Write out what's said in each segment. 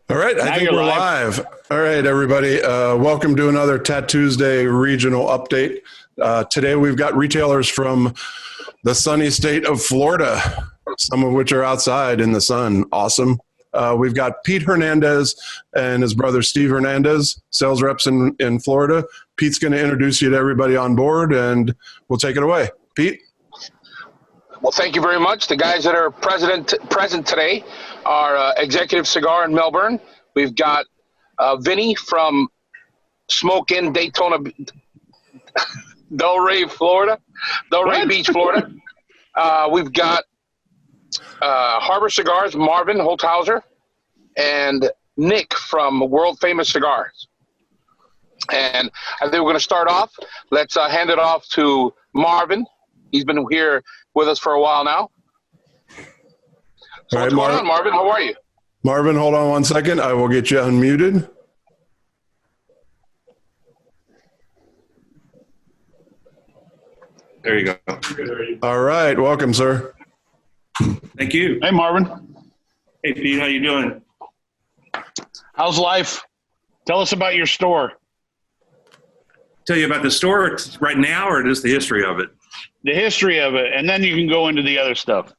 All right, I think we're live. All right, everybody. Welcome to another Tattuesday regional update. Today we've got retailers from the sunny state of Florida, some of which are outside in the sun. Awesome. We've got Pete Hernandez and his brother Steve Hernandez, sales reps in Florida. Pete's going to introduce you to everybody on board, and we'll take it away. Pete? Well, thank you very much. The guys that are present today are Executive Cigar in Melbourne. We've got Vinny from Smoke Inn Daytona, Delray, Florida, Delray Beach, Florida. We've got Harbor Cigars, Marvin Holthauser, and Nick from World Famous Cigars. And I think we're going to start off. Let's hand it off to Marvin. He's been here with us for a while now. So what's going on, Marvin? How are you? Marvin, hold on one second. I will get you unmuted. There you go. All right. Welcome, sir. Thank you. Hey, Marvin. Hey, Pete. How you doing? How's life? Tell us about your store. Tell you about the store right now, or just the history of it? The history of it, and then you can go into the other stuff.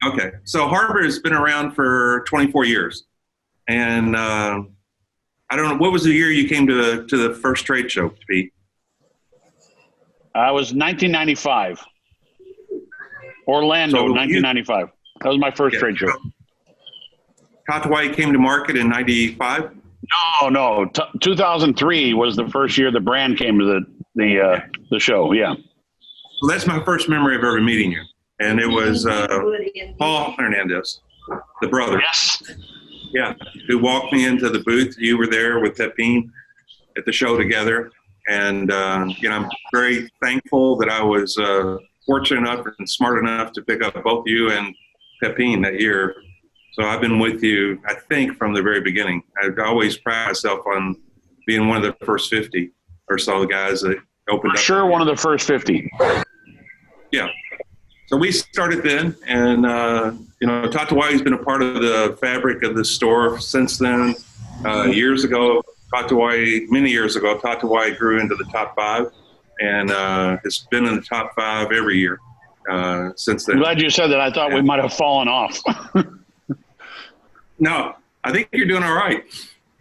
Okay. So Harbor has been around for 24 years. And I don't know, what was the year you came to the first trade show, Pete? I was 1995. Orlando, 1995. That was my first trade show. Tattuesday came to market in 95? No. 2003 was the first year the brand came to the show, yeah. Well, that's my first memory of ever meeting you. And it was Paul Hernandez, the brother. Yes. Yeah, who walked me into the booth. You were there with Pepin at the show together. And, I'm very thankful that I was fortunate enough and smart enough to pick up both you and Pepin that year. So I've been with you, I think, from the very beginning. I've always pride myself on being one of the first 50 or so guys that opened up. Sure, one of the first 50. Yeah. So we started then, and, Tattuesday's been a part of the fabric of the store since then. Years ago, many years ago, Tattuesday grew into the top 5, and has been in the top 5 every year since then. I'm glad you said that. I thought we might have fallen off. No, I think you're doing all right.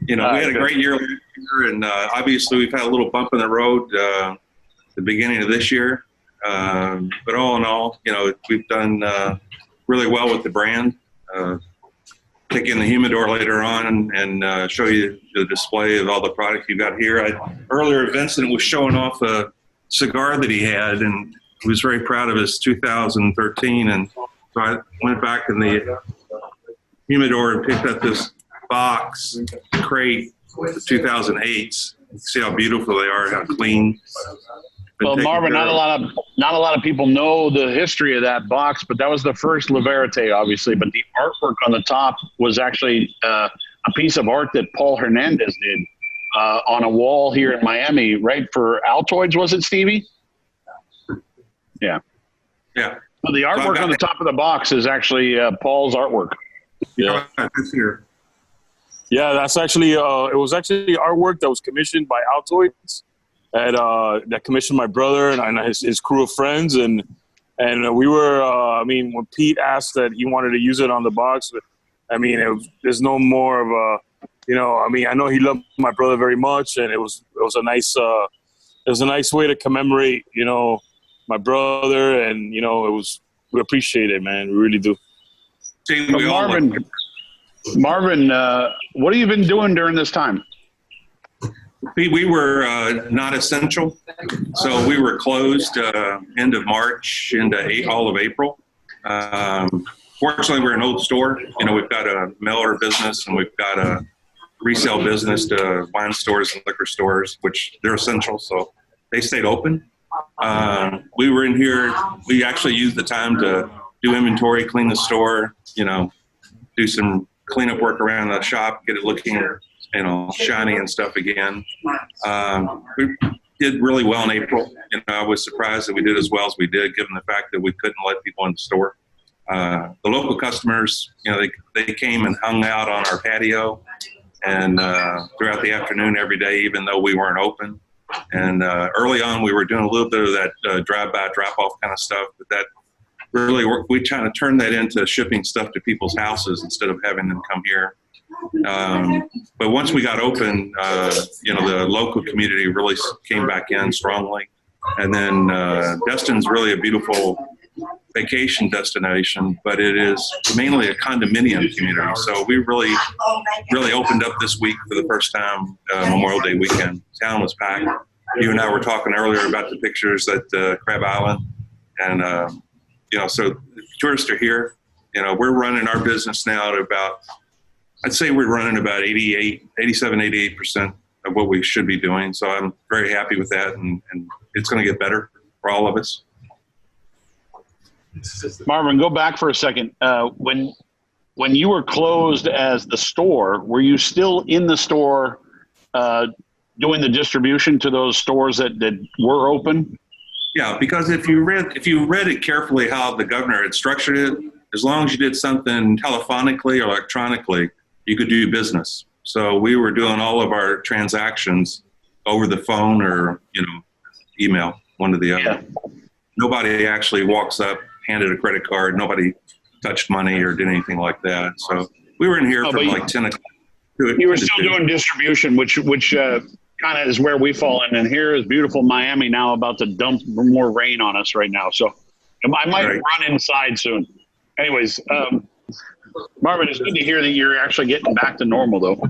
We had a great year last year, and obviously we've had a little bump in the road the beginning of this year. But all in all, we've done really well with the brand. Take in the humidor later on and show you the display of all the products you got here. Earlier, Vincent was showing off a cigar that he had, and he was very proud of his 2013. And so I went back in the humidor and picked up this box crate, the 2008s. See how beautiful they are, how clean. Well, Marvin, not a lot of people know the history of that box, but that was the first La Verite, obviously. But the artwork on the top was actually a piece of art that Paul Hernandez did on a wall here in Miami, right, for Altoids, was it, Stevie? Yeah. Yeah. So the artwork on the top of the box is actually Paul's artwork. Yeah. Yeah, that's actually it was actually artwork that was commissioned by Altoids. That commissioned my brother and his crew of friends, and we were. When Pete asked that he wanted to use it on the box, there's no more of a, I know he loved my brother very much, and it was a nice way to commemorate, my brother, and we appreciate it, man, we really do. Marvin, what have you been doing during this time? We were not essential, so we were closed end of March into all of April. Fortunately, we're an old store. We've got a mailer business, and we've got a resale business to wine stores and liquor stores, which they're essential, so they stayed open. We were in here. We actually used the time to do inventory, clean the store, do some cleanup work around the shop, get it looking shiny and stuff again. We did really well in April. I was surprised that we did as well as we did, given the fact that we couldn't let people in the store. The local customers, they came and hung out on our patio. and throughout the afternoon every day, even though we weren't open. And early on, we were doing a little bit of that drive-by, drop-off kind of stuff, but that really worked. We kind of turned that into shipping stuff to people's houses instead of having them come here. But once we got open, the local community really came back in strongly. And then Destin's really a beautiful vacation destination, but it is mainly a condominium community. So we really opened up this week for the first time, Memorial Day weekend. Town was packed. You and I were talking earlier about the pictures at Crab Island. And, so tourists are here. We're running our business now at about, I'd say we're running about 88% of what we should be doing. So I'm very happy with that. And it's going to get better for all of us. Marvin, go back for a second. When you were closed as the store, were you still in the store doing the distribution to those stores that were open? Yeah, because if you read it carefully how the governor had structured it, as long as you did something telephonically or electronically, you could do business. So we were doing all of our transactions over the phone or email, one to the other. Yeah. Nobody actually walks up, handed a credit card. Nobody touched money or did anything like that. So we were in here from like 10 o'clock. You were still doing distribution, which kind of is where we fall in. And here is beautiful Miami now about to dump more rain on us right now. So I might run inside soon. Anyways, Marvin, it's good to hear that you're actually getting back to normal, though.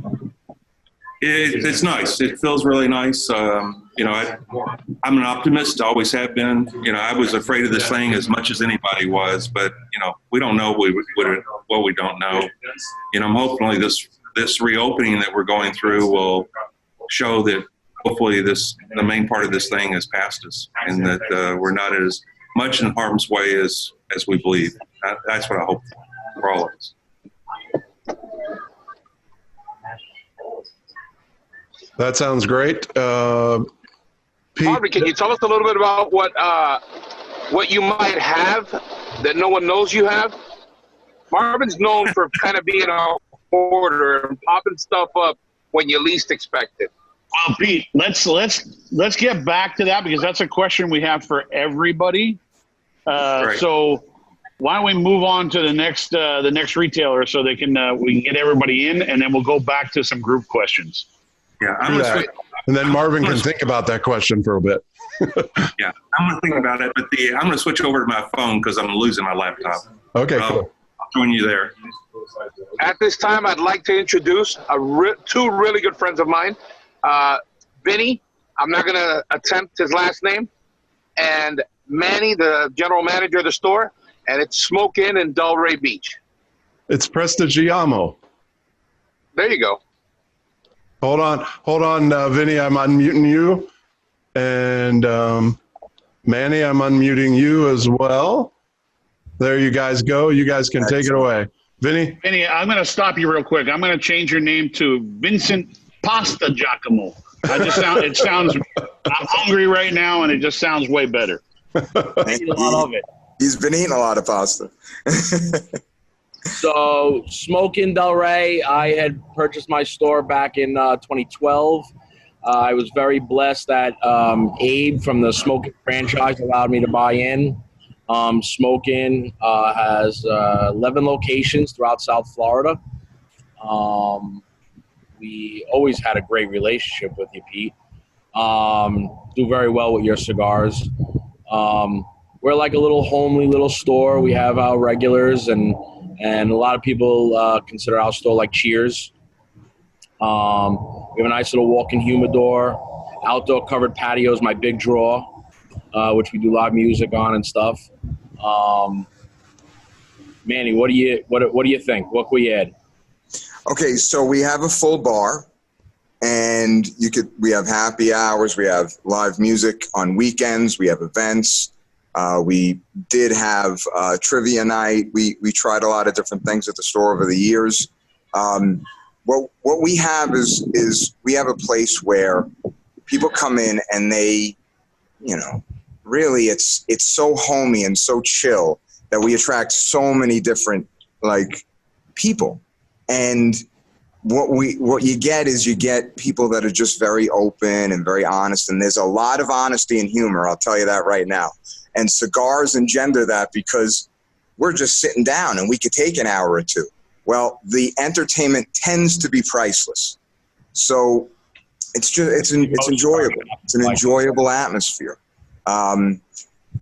It's nice. It feels really nice. I'm an optimist, always have been. I was afraid of this thing as much as anybody was, but, we don't know what we don't know. Hopefully this reopening that we're going through will show that hopefully the main part of this thing has passed us and that we're not as much in harm's way as we believe. That's what I hope for all of us. That sounds great. Pete, Marvin, can you tell us a little bit about what you might have that no one knows you have? Marvin's known for kind of being a hoarder and popping stuff up when you least expect it. Well, Pete, let's get back to that because that's a question we have for everybody. Right. So why don't we move on to the next retailer so we can get everybody in, and then we'll go back to some group questions. Yeah, and then Marvin can think about that question for a bit. Yeah, I'm going to think about it, but I'm going to switch over to my phone because I'm losing my laptop. Okay, cool. I'll join you there. At this time, I'd like to introduce two really good friends of mine. Vinny, I'm not going to attempt his last name, and Manny, the general manager of the store, and it's Smoke Inn in Delray Beach. It's Prestigiamo. There you go. Hold on, Vinny, I'm unmuting you. And Manny, I'm unmuting you as well. There you guys go. You guys can take it away. Vinny, I'm going to stop you real quick. I'm going to change your name to Vincent Pasta Giacomo. I'm hungry right now, and it just sounds way better. I eat a lot of it. He's been eating a lot of pasta. So, Smoke in Delray, I had purchased my store back in 2012. I was very blessed that Abe from the Smoke franchise allowed me to buy in. Smoke Inn has 11 locations throughout South Florida. We always had a great relationship with you, Pete. Do very well with your cigars. We're like a little homely little store. We have our regulars, and a lot of people consider our store like Cheers. We have a nice little walk-in humidor. Outdoor covered patio is my big draw, which we do live music on and stuff. Manny, what do you think? What can we add? Okay, so we have a full bar, and we have happy hours. We have live music on weekends. We have events. We did have trivia night. We tried a lot of different things at the store over the years. What we have is we have a place where people come in and they, really it's so homey and so chill that we attract so many different people. And what you get is you get people that are just very open and very honest, and there's a lot of honesty and humor. I'll tell you that right now. And cigars engender that because we're just sitting down and we could take an hour or two. Well, the entertainment tends to be priceless, so it's enjoyable. It's an enjoyable atmosphere. And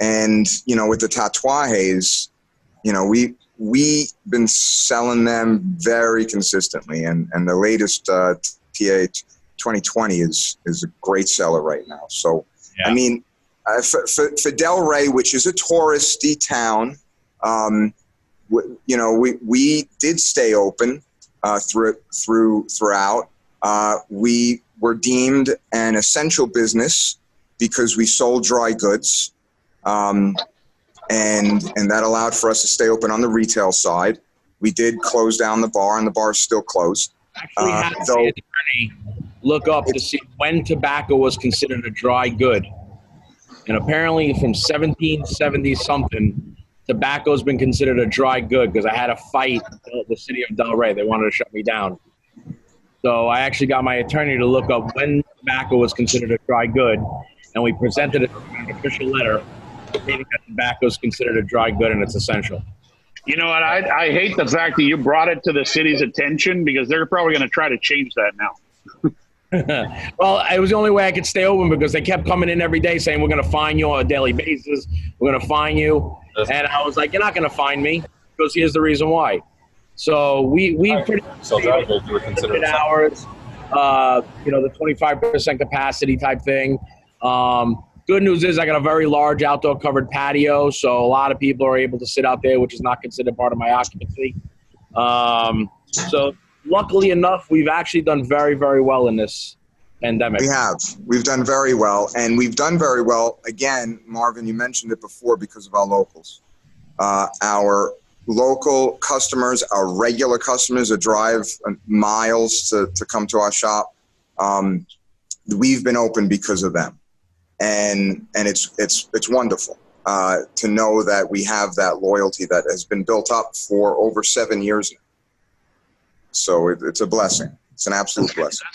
with the tattuajes, we've been selling them very consistently, and the latest TA 2020 is a great seller right now. So, yeah. I mean, for Del Rey, which is a touristy town, we did stay open throughout. We were deemed an essential business because we sold dry goods. And that allowed for us to stay open on the retail side. We did close down the bar, and the bar is still closed. Actually, had the attorney look up to see when tobacco was considered a dry good. And apparently from 1770 something, tobacco has been considered a dry good because I had a fight with the city of Del Rey. They wanted to shut me down. So I actually got my attorney to look up when tobacco was considered a dry good, and we presented it in an official letter stating that tobacco is considered a dry good and it's essential. You know what? I hate the fact that you brought it to the city's attention because they're probably going to try to change that now. Well, it was the only way I could stay open because they kept coming in every day saying, we're going to fine you on a daily basis. We're going to fine you. And I was like, you're not going to fine me because here's the reason why. So we pretty much stayed open for 100 hours, the 25% capacity type thing. Good news is I got a very large outdoor covered patio, so a lot of people are able to sit out there, which is not considered part of my occupancy. So luckily enough, we've actually done very, very well in this pandemic. We have. We've done very well, and we've done very well. Again, Marvin, you mentioned it before because of our locals. Our local customers, our regular customers that drive miles to come to our shop, we've been open because of them. And it's wonderful to know that we have that loyalty that has been built up for over 7 years now. So it's a blessing. It's an absolute blessing.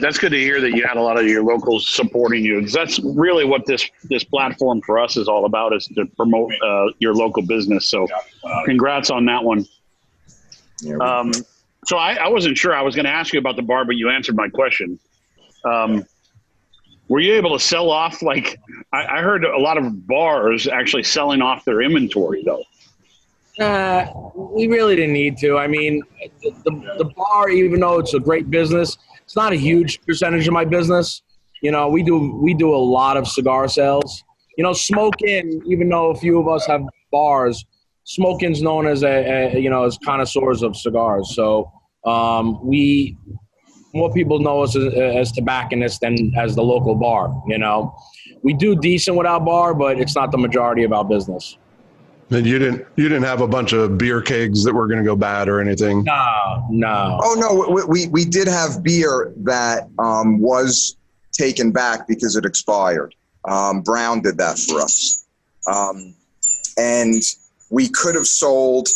That's good to hear that you had a lot of your locals supporting you. That's really what this platform for us is all about, is to promote your local business. So congrats on that one. Yeah, so I wasn't sure. I was going to ask you about the bar, but you answered my question. Were you able to sell off, like, I heard a lot of bars actually selling off their inventory, though. We really didn't need to. I mean, the bar, even though it's a great business, it's not a huge percentage of my business. We do a lot of cigar sales. Smoking, even though a few of us have bars, smoking's known as as connoisseurs of cigars. So more people know us as tobacconists than as the local bar. We do decent with our bar, but it's not the majority of our business. And you didn't have a bunch of beer kegs that were going to go bad or anything? No. Oh no, we did have beer that was taken back because it expired. Brown did that for us, and we could have sold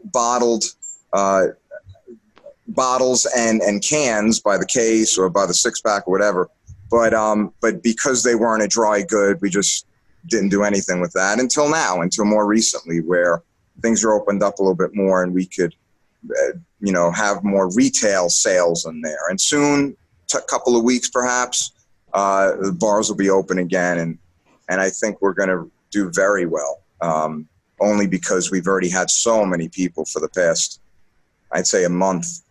bottled bottles and cans by the case or by the 6-pack or whatever, but because they weren't a dry good, we just didn't do anything with that until more recently, where things are opened up a little bit more and we could have more retail sales in there. And soon, a couple of weeks perhaps, the bars will be open again, and I think we're going to do very well, only because we've already had so many people for the past, I'd say, a month.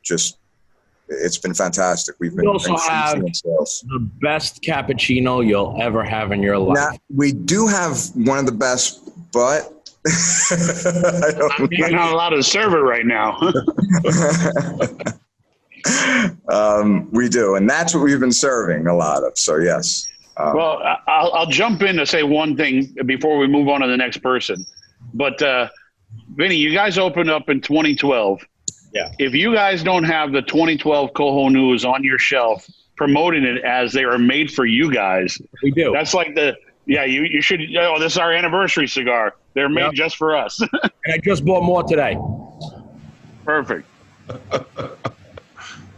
It's been fantastic. We also have the best cappuccino you'll ever have in your life. Now, we do have one of the best, but you're not allowed to serve it right now. We do, and that's what we've been serving a lot of. So yes. Well, I'll jump in to say one thing before we move on to the next person. But Vinny, you guys opened up in 2012. Yeah. If you guys don't have the 2012 Coho News on your shelf, promoting it as they are made for you guys, we do. That's like you should. Oh, this is our anniversary cigar. They're made just for us. And I just bought more today. Perfect.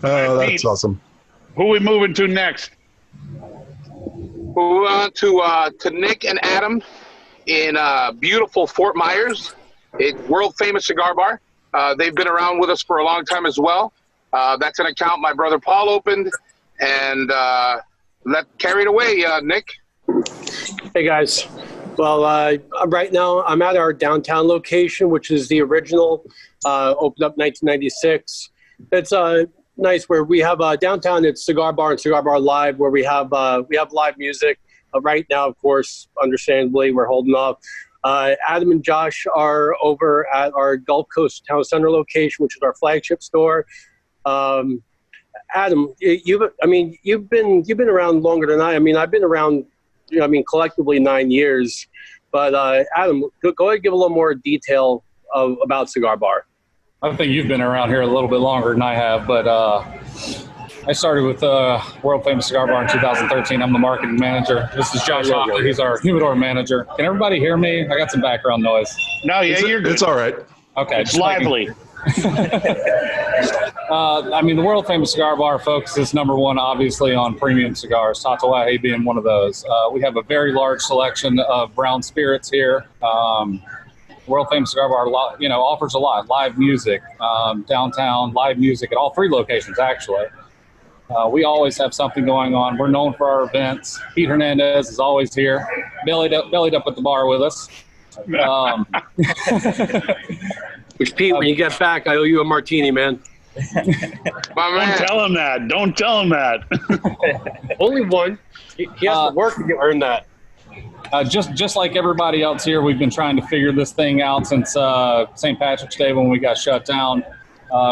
Oh, that's Pete. awesome. Who are we moving to next? We went to Nick and Adam in beautiful Fort Myers. It's world famous cigar bar. They've been around with us for a long time as well. That's an account my brother Paul opened, and carry it away, Nick. Hey guys. Well, right now I'm at our downtown location, which is the original, opened up 1996. It's nice where we have downtown. It's Cigar Bar and Cigar Bar Live, where we have live music. Right now, of course, understandably, we're holding off. Adam and Josh are over at our Gulf Coast Town Center location, which is our flagship store. Adam, you've been around longer than I. I mean, I've been around, collectively 9 years. But Adam, go ahead and give a little more detail about Cigar Bar. I think you've been around here a little bit longer than I have, but I started with World Famous Cigar Bar in 2013. I'm the marketing manager. This is Josh Hoffman. He's our humidor manager. Can everybody hear me? I got some background noise. No, yeah, you're good. It's all right. Okay. It's lively. The World Famous Cigar Bar focuses number one, obviously, on premium cigars, Tatuaje being one of those. We have a very large selection of brown spirits here. World Famous Cigar Bar, offers a lot. Live music, downtown, live music at all three locations, actually. We always have something going on. We're known for our events. Pete Hernandez is always here, bellied up at the bar with us. Which, Pete, when you get back, I owe you a martini, man. Don't tell him that. Don't tell him that. Only one. He has to work to earn that. Just like everybody else here, we've been trying to figure this thing out since St. Patrick's Day when we got shut down.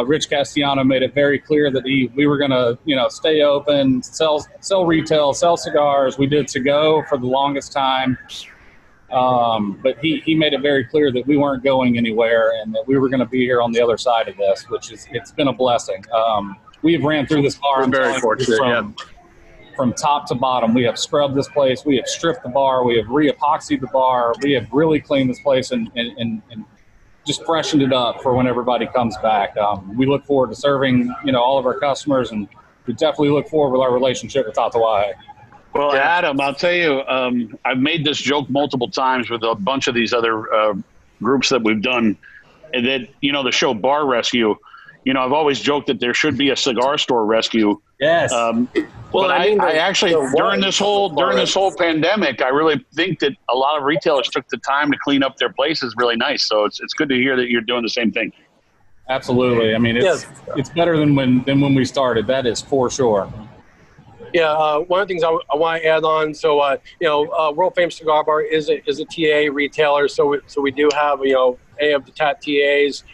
Rich Castellano made it very clear that we were going to, stay open, sell retail, sell cigars. We did to-go for the longest time. But he made it very clear that we weren't going anywhere and that we were going to be here on the other side of this, it's been a blessing. We've ran through this bar. I'm very fortunate, from top to bottom. We have scrubbed this place. We have stripped the bar. We have re-epoxied the bar. We have really cleaned this place and just freshened it up for when everybody comes back. We look forward to serving, all of our customers, and we definitely look forward with our relationship with Tatuaje. Well, Adam, I'll tell you, I've made this joke multiple times with a bunch of these other groups that we've done, and that, the show Bar Rescue, I've always joked that there should be a cigar store rescue. Yes. Well, I actually, during this whole pandemic, I really think that a lot of retailers took the time to clean up their places really nice. So it's good to hear that you're doing the same thing. Absolutely. I mean, it's better than when we started. That is for sure. Yeah, one of the things I want to add on. So, World Famous Cigar Bar is a TA retailer. So we do have any of the TAT TAs,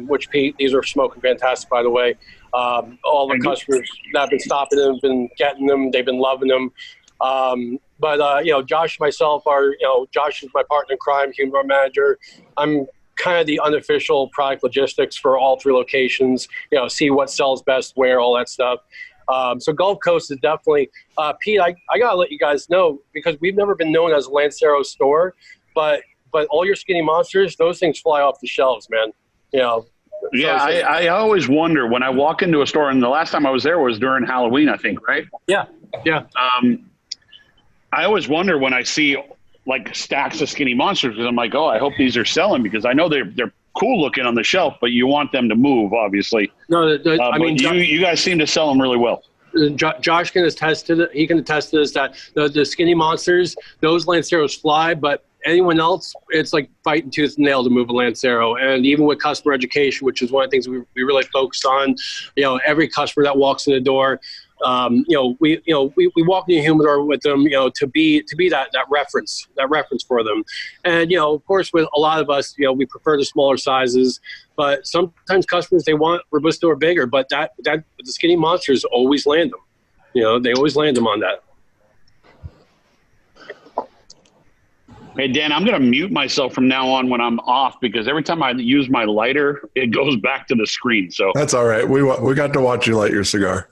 which, Pete, these are smoking fantastic, by the way. All the customers that have been stopping them have been getting them. They've been loving them. But Josh and myself are, Josh is my partner in crime, humidor manager. I'm kind of the unofficial product logistics for all three locations, see what sells best where, all that stuff. So Gulf Coast is definitely, Pete, I got to let you guys know, because we've never been known as a Lancero store, but all your Skinny Monsters, those things fly off the shelves, man. Yeah, I always wonder when I walk into a store, and the last time I was there was during Halloween, I think, right? Yeah. I always wonder when I see like stacks of Skinny Monsters, because I'm like, oh, I hope these are selling, because I know they're cool looking on the shelf, but you want them to move, obviously. No, you guys seem to sell them really well. Josh can attest to that. He can attest to this, that the Skinny Monsters, those Lanceros fly, but anyone else, it's like fighting tooth and nail to move a Lancero. And even with customer education, which is one of the things we really focus on, every customer that walks in the door, we walk in the humidor with them, to be that reference for them. And, of course, with a lot of us, we prefer the smaller sizes, but sometimes customers, they want Robusto or bigger, but that the Skinny Monsters always land them. They always land them on that. Hey, Dan, I'm going to mute myself from now on when I'm off, because every time I use my lighter, it goes back to the screen. So that's all right. We got to watch you light your cigar.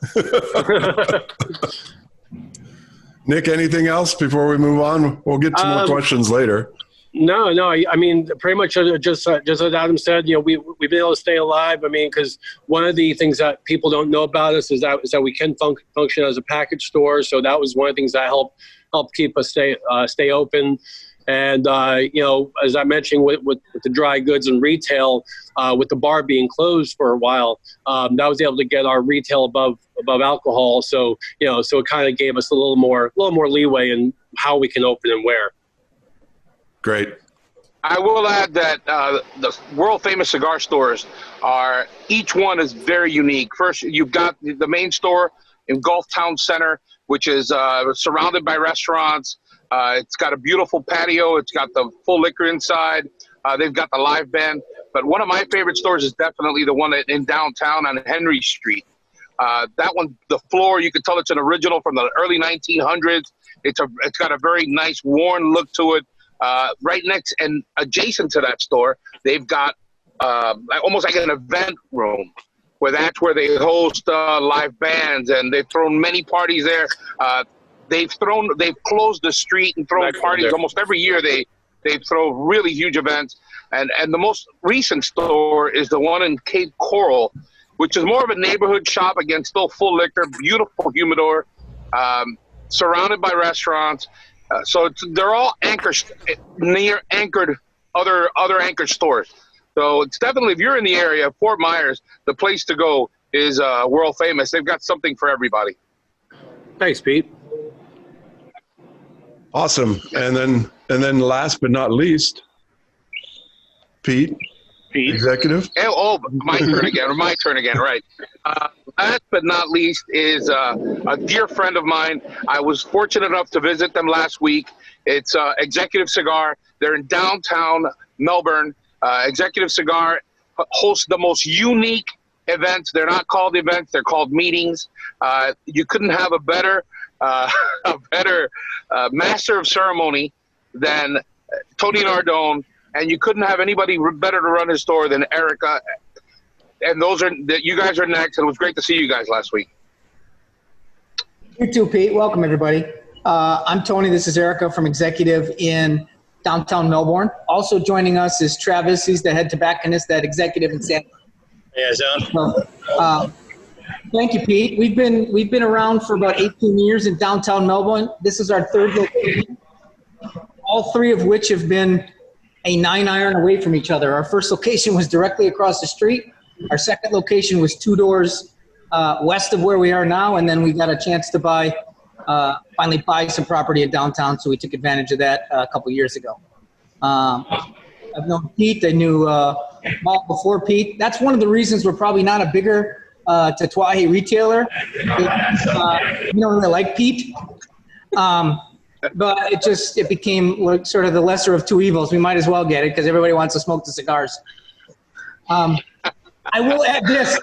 Nick, anything else before we move on? We'll get to more questions later. No. I mean, pretty much just as Adam said, we've been able to stay alive. I mean, because one of the things that people don't know about us is that we can function as a package store. So that was one of the things that helped keep us stay open. And as I mentioned with the dry goods and retail, with the bar being closed for a while, that was able to get our retail above alcohol. So so it kind of gave us a little more leeway in how we can open and where. Great. I will add that the world famous cigar stores each one is very unique. First, you've got the main store in Gulf Town Center, which is surrounded by restaurants. It's got a beautiful patio. It's got the full liquor inside. They've got the live band. But one of my favorite stores is definitely the one in downtown on Henry Street. That one, the floor, you can tell it's an original from the early 1900s. It's got a very nice, worn look to it. Right next and adjacent to that store, they've got almost like an event room that's where they host live bands, and they've thrown many parties there. They've closed the street and thrown parties almost every year. They throw really huge events, and the most recent store is the one in Cape Coral, which is more of a neighborhood shop. Again, still full liquor, beautiful humidor, surrounded by restaurants. So they're all anchored other anchored stores. So it's definitely, if you're in the area, Fort Myers, the place to go is world famous. They've got something for everybody. Thanks, Pete. Awesome. And then last but not least, Pete. Executive. Oh, my turn again. Right. Last but not least is a dear friend of mine. I was fortunate enough to visit them last week. It's Executive Cigar. They're in downtown Melbourne. Executive Cigar hosts the most unique events. They're not called events; they're called meetings. You couldn't have a better master of ceremony than Tony Nardone. And you couldn't have anybody better to run his store than Erica. And you guys are next. And it was great to see you guys last week. You too, Pete. Welcome, everybody. I'm Tony. This is Erica from Executive in downtown Melbourne. Also joining us is Travis. He's the head tobacconist at Executive in San Diego. Thank you, Pete. We've been around for about 18 years in downtown Melbourne. This is our third location. All three of which have been a 9-iron away from each other. Our first location was directly across the street. Our second location was 2 doors west of where we are now, and then we got a chance to finally buy some property in downtown, so we took advantage of that a couple years ago. I've known Pete. I knew Paul before Pete. That's one of the reasons we're probably not a bigger tatuaje retailer. We don't really like Pete. But it became sort of the lesser of two evils. We might as well get it because everybody wants to smoke the cigars. I will add this.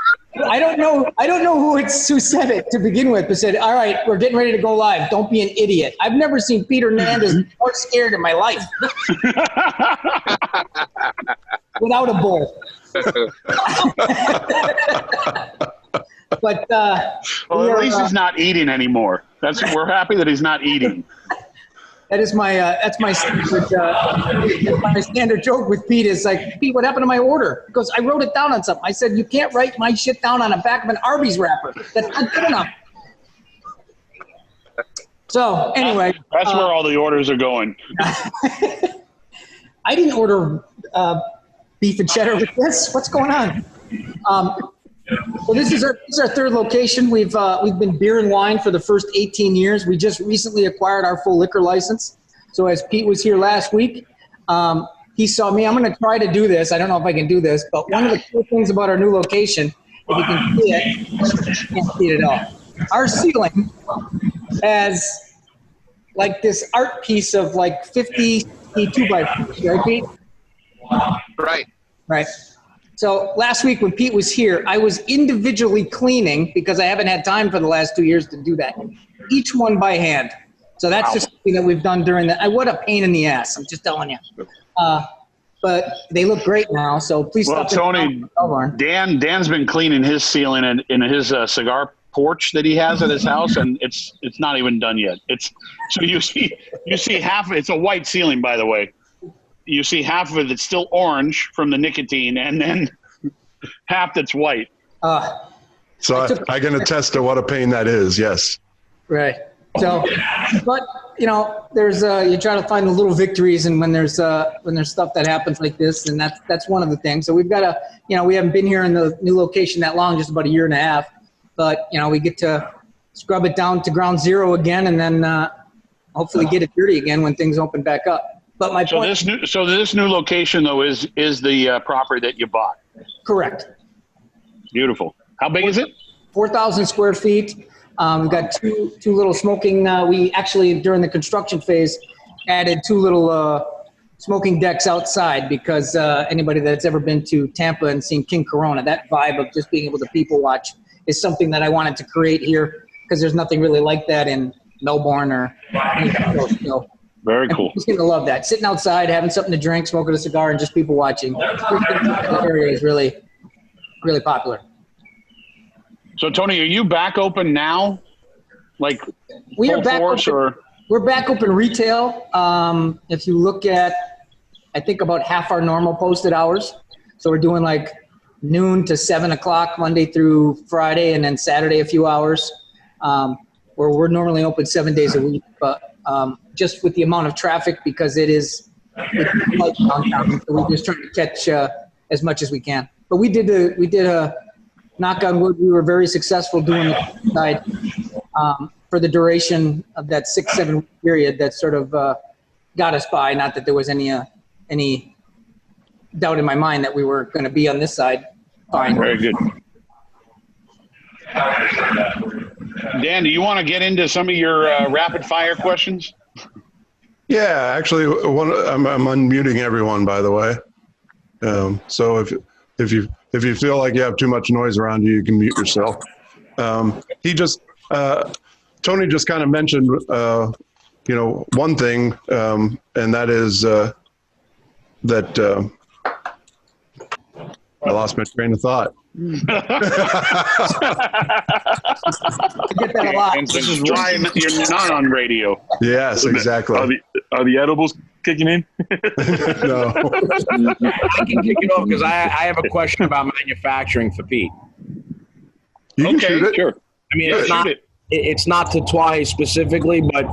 I don't know who said it to begin with, but said, "All right, we're getting ready to go live. Don't be an idiot." I've never seen Peter Hernandez more scared in my life. Without a bull. But at least he's not eating anymore. We're happy that he's not eating. That's my standard joke with Pete is like, "Pete, what happened to my order?" He goes, "I wrote it down on something." I said, "You can't write my shit down on the back of an Arby's wrapper. That's not good enough." So anyway. That's where all the orders are going. I didn't order beef and cheddar with this. What's going on? Well, this is our third location. We've been beer and wine for the first 18 years. We just recently acquired our full liquor license. So as Pete was here last week, he saw me. I'm going to try to do this. I don't know if I can do this, but one of the cool things about our new location, if you can see it, you can't see it at all. Our ceiling has like this art piece of like 50 2x4, right, Pete? Right. Right. So last week when Pete was here, I was individually cleaning because I haven't had time for the last 2 years to do that. Each one by hand. So that's just something that we've done during what a pain in the ass. I'm just telling you. But they look great now. So please stop. Tony, Dan's been cleaning his ceiling in his cigar porch that he has at his house, and it's not even done yet. So you see half. It's a white ceiling, by the way. you see half of it that's still orange from the nicotine, and then half that's white. So I can attest to what a pain that is. Yes. Right. So, but you know, there's you try to find the little victories, and when there's stuff that happens like this, and that's one of the things. So we've got we haven't been here in the new location that long, just about a year and a half, but we get to scrub it down to ground zero again, and then hopefully get it dirty again when things open back up. But my point. This new location though is the property that you bought. Correct. Beautiful. How big is it? 4,000 square feet. We've got two little smoking. We actually, during the construction phase, added two little smoking decks outside because anybody that's ever been to Tampa and seen King Corona, that vibe of just being able to people watch is something that I wanted to create here because there's nothing really like that in Melbourne or anything else. So very cool. He's going to love that. Sitting outside, having something to drink, smoking a cigar, and just people watching. The area is really, really popular. So, Tony, are you back open now? Like we are back open, or we're back open retail. If you look at, I think about half our normal posted hours. So we're doing like noon to 7 o'clock Monday through Friday, and then Saturday a few hours. Where we're normally open 7 days a week, but just with the amount of traffic because it's like downtown, so we're just trying to catch as much as we can. But we did a knock on wood, we were very successful doing the side for the duration of that 6-7 week period that sort of got us by. Not that there was any doubt in my mind that we were going to be on this side. Fine. Very good. Dan, do you want to get into some of your rapid fire questions? Yeah, actually, I'm unmuting everyone, by the way. So if you feel like you have too much noise around you, you can mute yourself. Tony just kind of mentioned, one thing, and that is that I lost my train of thought. I get that a lot. This is why you're not on radio. Yes, exactly. Are the edibles kicking in? No. I can kick it off because I have a question about manufacturing for Pete. You can shoot it. Sure. I mean, it's not Tatuaje specifically, but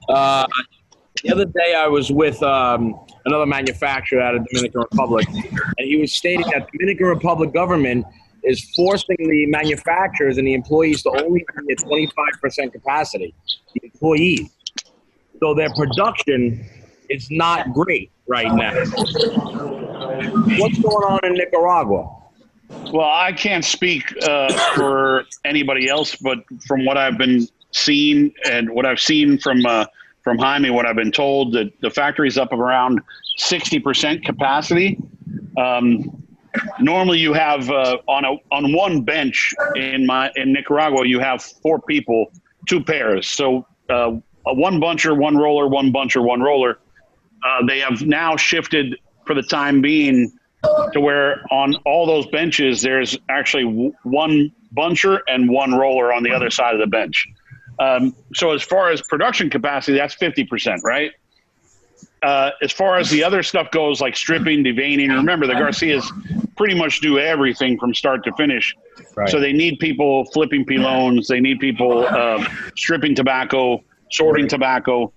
the other day I was with another manufacturer out of Dominican Republic, and he was stating that Dominican Republic government is forcing the manufacturers and the employees to only be at 25% capacity, the employees. So their production is not great right now. What's going on in Nicaragua? Well, I can't speak for anybody else, but from what I've been seeing and what I've seen from Jaime, what I've been told, that the factory's up around 60% capacity. Normally, you have on one bench in Nicaragua, you have 4 people, 2 pairs. So one buncher, one roller, one buncher, one roller. They have now shifted for the time being to where on all those benches, there's actually one buncher and one roller on the other side of the bench. So as far as production capacity, that's 50%, right? As far as the other stuff goes, like stripping, deveining, remember the Garcias pretty much do everything from start to finish. Right. So they need people flipping pilones. They need people stripping tobacco, sorting tobacco.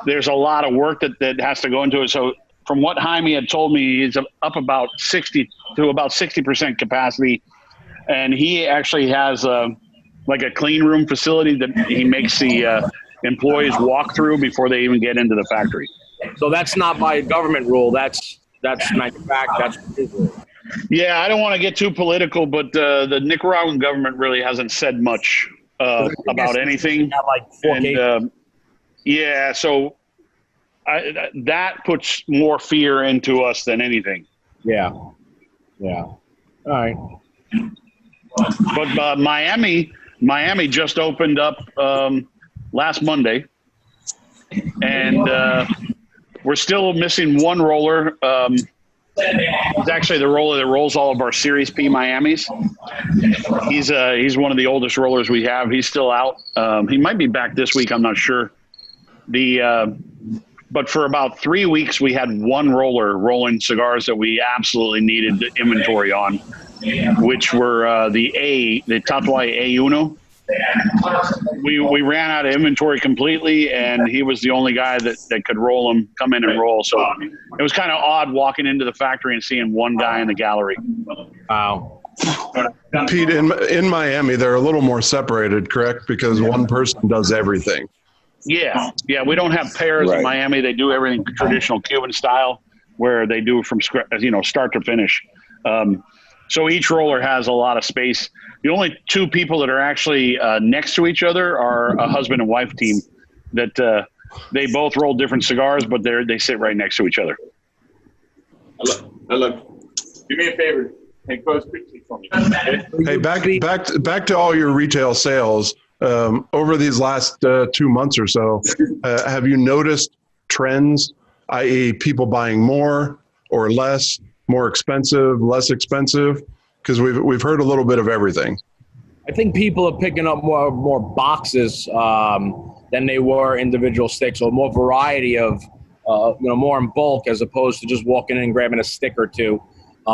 There's a lot of work that has to go into it. So from what Jaime had told me, he's up about 60% capacity. And he actually has like a clean room facility that he makes the employees walk through before they even get into the factory. So that's not by government rule. That's manufactured. That's his rule. Yeah, I don't want to get too political, but the Nicaraguan government really hasn't said much about anything. Yeah, so that puts more fear into us than anything. Yeah. All right. But Miami just opened up last Monday, and we're still missing one roller. It's actually the roller that rolls all of our Series P Miamis. He's one of the oldest rollers we have. He's still out. He might be back this week. I'm not sure. The But for about 3 weeks, we had one roller rolling cigars that we absolutely needed the inventory on, which were the Tatuaje A1. We ran out of inventory completely, and he was the only guy that could roll them, come in and roll. So it was kind of odd walking into the factory and seeing one guy in the gallery. Wow. Pete, in Miami, they're a little more separated, correct? Because one person does everything. Yeah. We don't have pairs in Miami. They do everything traditional Cuban style, where they do from start to finish. So each roller has a lot of space. The only two people that are actually next to each other are a husband and wife team that they both roll different cigars, but they sit right next to each other. I love. Do me a favor. Hey, close quickly for me. Hey, back to all your retail sales. Over these last 2 months or so, have you noticed trends, i.e. people buying more or less, more expensive, less expensive? Because we've heard a little bit of everything. I think people are picking up more boxes than they were individual sticks, or more variety of, more in bulk as opposed to just walking in and grabbing a stick or two. A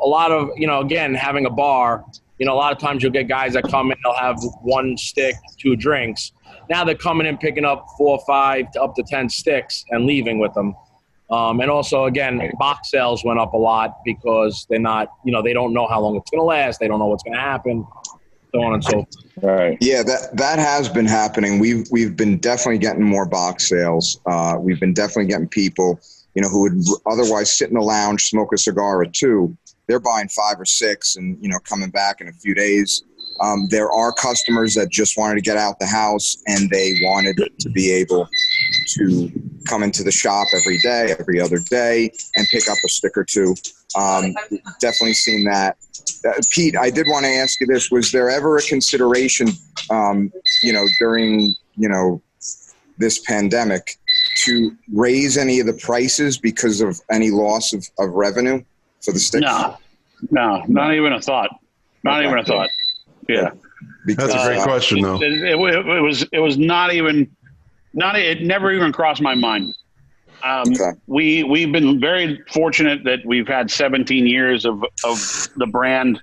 lot of, again, having a bar, a lot of times you'll get guys that come in, they'll have one stick, 2 drinks. Now they're coming in, picking up 4 or 5 to up to 10 sticks and leaving with them. And also, again, box sales went up a lot because they're not, they don't know how long it's going to last. They don't know what's going to happen, so on and so forth. Right. Yeah, that has been happening. We've been definitely getting more box sales. We've been definitely getting people, who would otherwise sit in the lounge, smoke a cigar or 2. They're buying 5 or 6 and, coming back in a few days. There are customers that just wanted to get out the house and they wanted to be able to come into the shop every day, every other day, and pick up a stick or 2. Definitely seen that. Pete, I did want to ask you this. Was there ever a consideration, during, this pandemic to raise any of the prices because of any loss of revenue for the sticks? No, not even a thought. Not even a thought. Yeah. That's a great question, though. It was not even, it never even crossed my mind. We've been very fortunate that we've had 17 years of the brand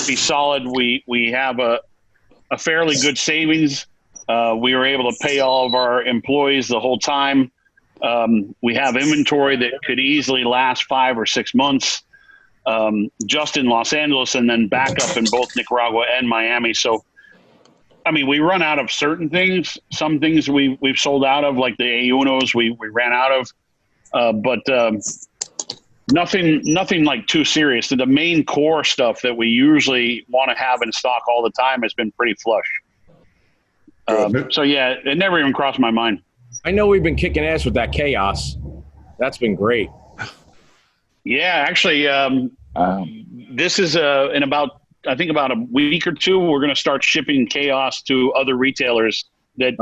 be solid. We have a fairly good savings. We were able to pay all of our employees the whole time. We have inventory that could easily last 5 or 6 months, just in Los Angeles, and then back up in both Nicaragua and Miami. So, we run out of certain things. Some things we've sold out of, like the A1s we ran out of, but nothing like too serious. The main core stuff that we usually want to have in stock all the time has been pretty flush. So yeah, it never even crossed my mind. I know we've been kicking ass with that chaos. That's been great. Yeah, actually, this is in about a week or 2, we're going to start shipping Chaos to other retailers that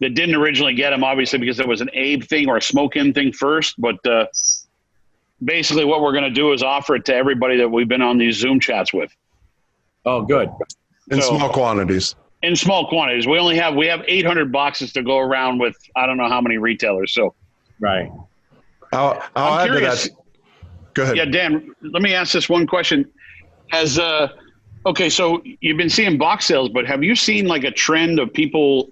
didn't originally get them, obviously, because it was an Abe thing or a smoke-in thing first. But basically what we're going to do is offer it to everybody that we've been on these Zoom chats with. Oh, good. In small quantities. In small quantities. We have 800 boxes to go around with I don't know how many retailers. So, right. I'll add to that. Go ahead. Yeah, Dan, let me ask this one question. Okay, so you've been seeing box sales, but have you seen like a trend of people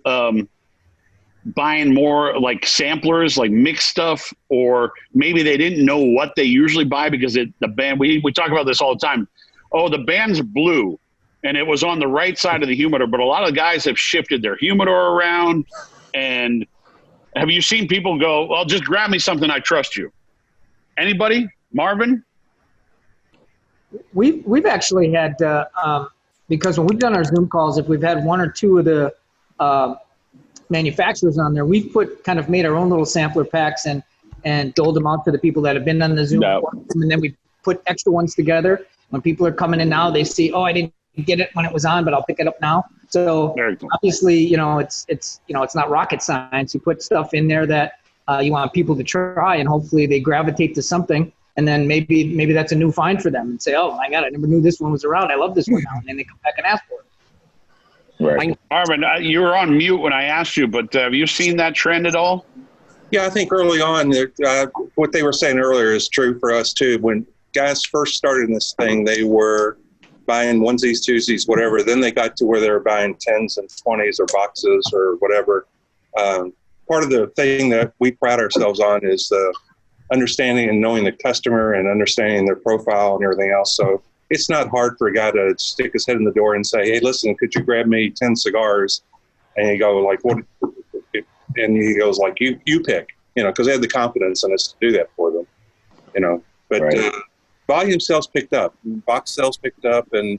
buying more like samplers, like mixed stuff, or maybe they didn't know what they usually buy because the band, we talk about this all the time. Oh, the band's blue and it was on the right side of the humidor, but a lot of guys have shifted their humidor around. And have you seen people go, well, just grab me something, I trust you? Anybody? Marvin? We've actually had, because when we've done our Zoom calls, if we've had 1 or 2 of the manufacturers on there, we've made our own little sampler packs and doled them out to the people that have been on the Zoom. And then we put extra ones together. When people are coming in now, they see, oh, I didn't get it when it was on, but I'll pick it up now. So obviously, it's not rocket science. You put stuff in there that you want people to try, and hopefully they gravitate to something. And then maybe that's a new find for them and say, oh my God, I never knew this one was around. I love this one now. And then they come back and ask for it. Right. Marvin, you were on mute when I asked you, but have you seen that trend at all? Yeah, I think early on, what they were saying earlier is true for us too. When guys first started in this thing, they were buying onesies, twosies, whatever. Then they got to where they were buying 10s and 20s or boxes or whatever. Part of the thing that we pride ourselves on is understanding and knowing the customer and understanding their profile and everything else. So it's not hard for a guy to stick his head in the door and say, hey, listen, could you grab me 10 cigars? And you go like, what? And he goes like, you pick, because they had the confidence in us to do that for them, But right. Volume sales picked up, box sales picked up, and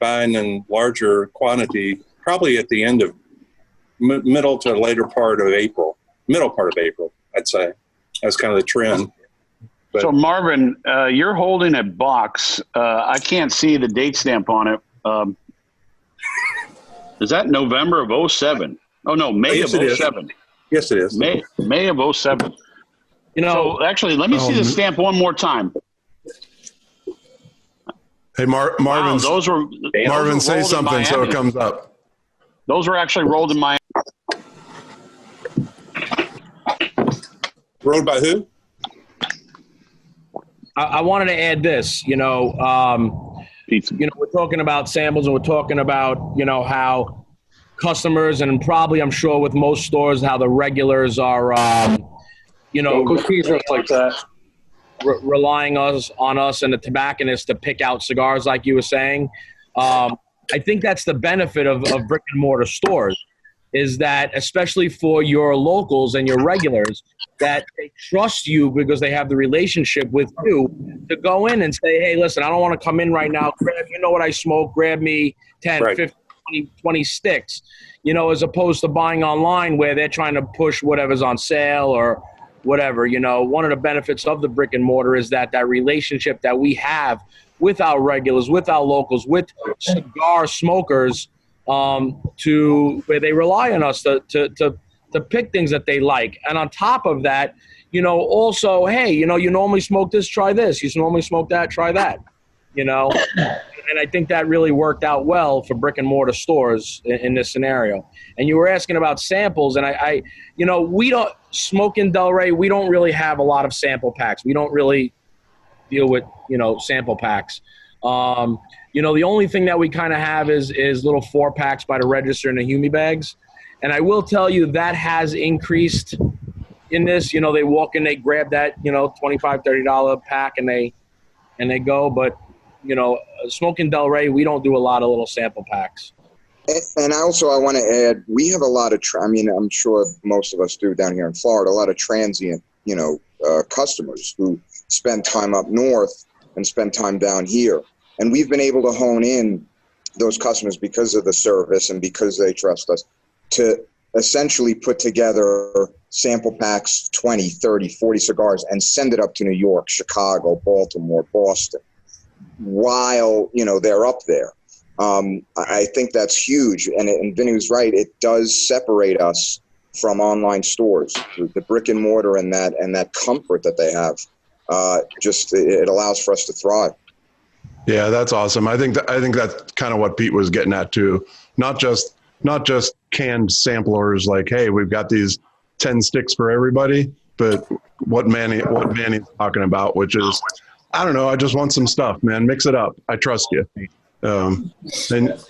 buying in larger quantity probably at the end of middle to later part of April, I'd say. That's kind of the trend. But, so Marvin, you're holding a box. I can't see the date stamp on it. Is that November of 07? Oh no, May of 07. Yes, it is. May of 07. So actually, let me see the stamp one more time. Hey, Marvin. Wow, Marvin, say something so it comes up. Those were actually rolled in Miami. Rolled by who? I wanted to add this, we're talking about samples and we're talking about, how customers and probably I'm sure with most stores, how the regulars are, like that. Relying on us and the tobacconists to pick out cigars, like you were saying. I think that's the benefit of brick and mortar stores, is that especially for your locals and your regulars, that they trust you because they have the relationship with you to go in and say, hey, listen, I don't want to come in right now. What I smoke, grab me 10, right. 15, 20 sticks, as opposed to buying online where they're trying to push whatever's on sale or whatever. One of the benefits of the brick and mortar is that relationship that we have with our regulars, with our locals, with cigar smokers, to where they rely on us to pick things that they like. And on top of that, also, hey, you normally smoke this, try this. You normally smoke that, try that, And I think that really worked out well for brick and mortar stores in this scenario. And you were asking about samples, and I we don't smoke in Delray. We don't really have a lot of sample packs. We don't really deal with, sample packs. The only thing that we kind of have is little 4-packs by the register in the Humi bags. And I will tell you that has increased in this. They walk in, they grab that, $25, $30 pack and they go. But, smoking Delray, we don't do a lot of little sample packs. And also, I want to add, we have a lot of, I'm sure most of us do down here in Florida, a lot of transient, customers who spend time up north and spend time down here. And we've been able to hone in those customers because of the service and because they trust us to essentially put together sample packs, 20, 30, 40 cigars and send it up to New York, Chicago, Baltimore, Boston, while, they're up there. I think that's huge. And Vinny was right. It does separate us from online stores, the brick and mortar and that comfort that they have. It allows for us to thrive. Yeah, that's awesome. I think that's kind of what Pete was getting at too. Not just canned samplers like, hey, we've got these 10 sticks for everybody, but what Manny's talking about, which is, I don't know, I just want some stuff, man. Mix it up. I trust you. And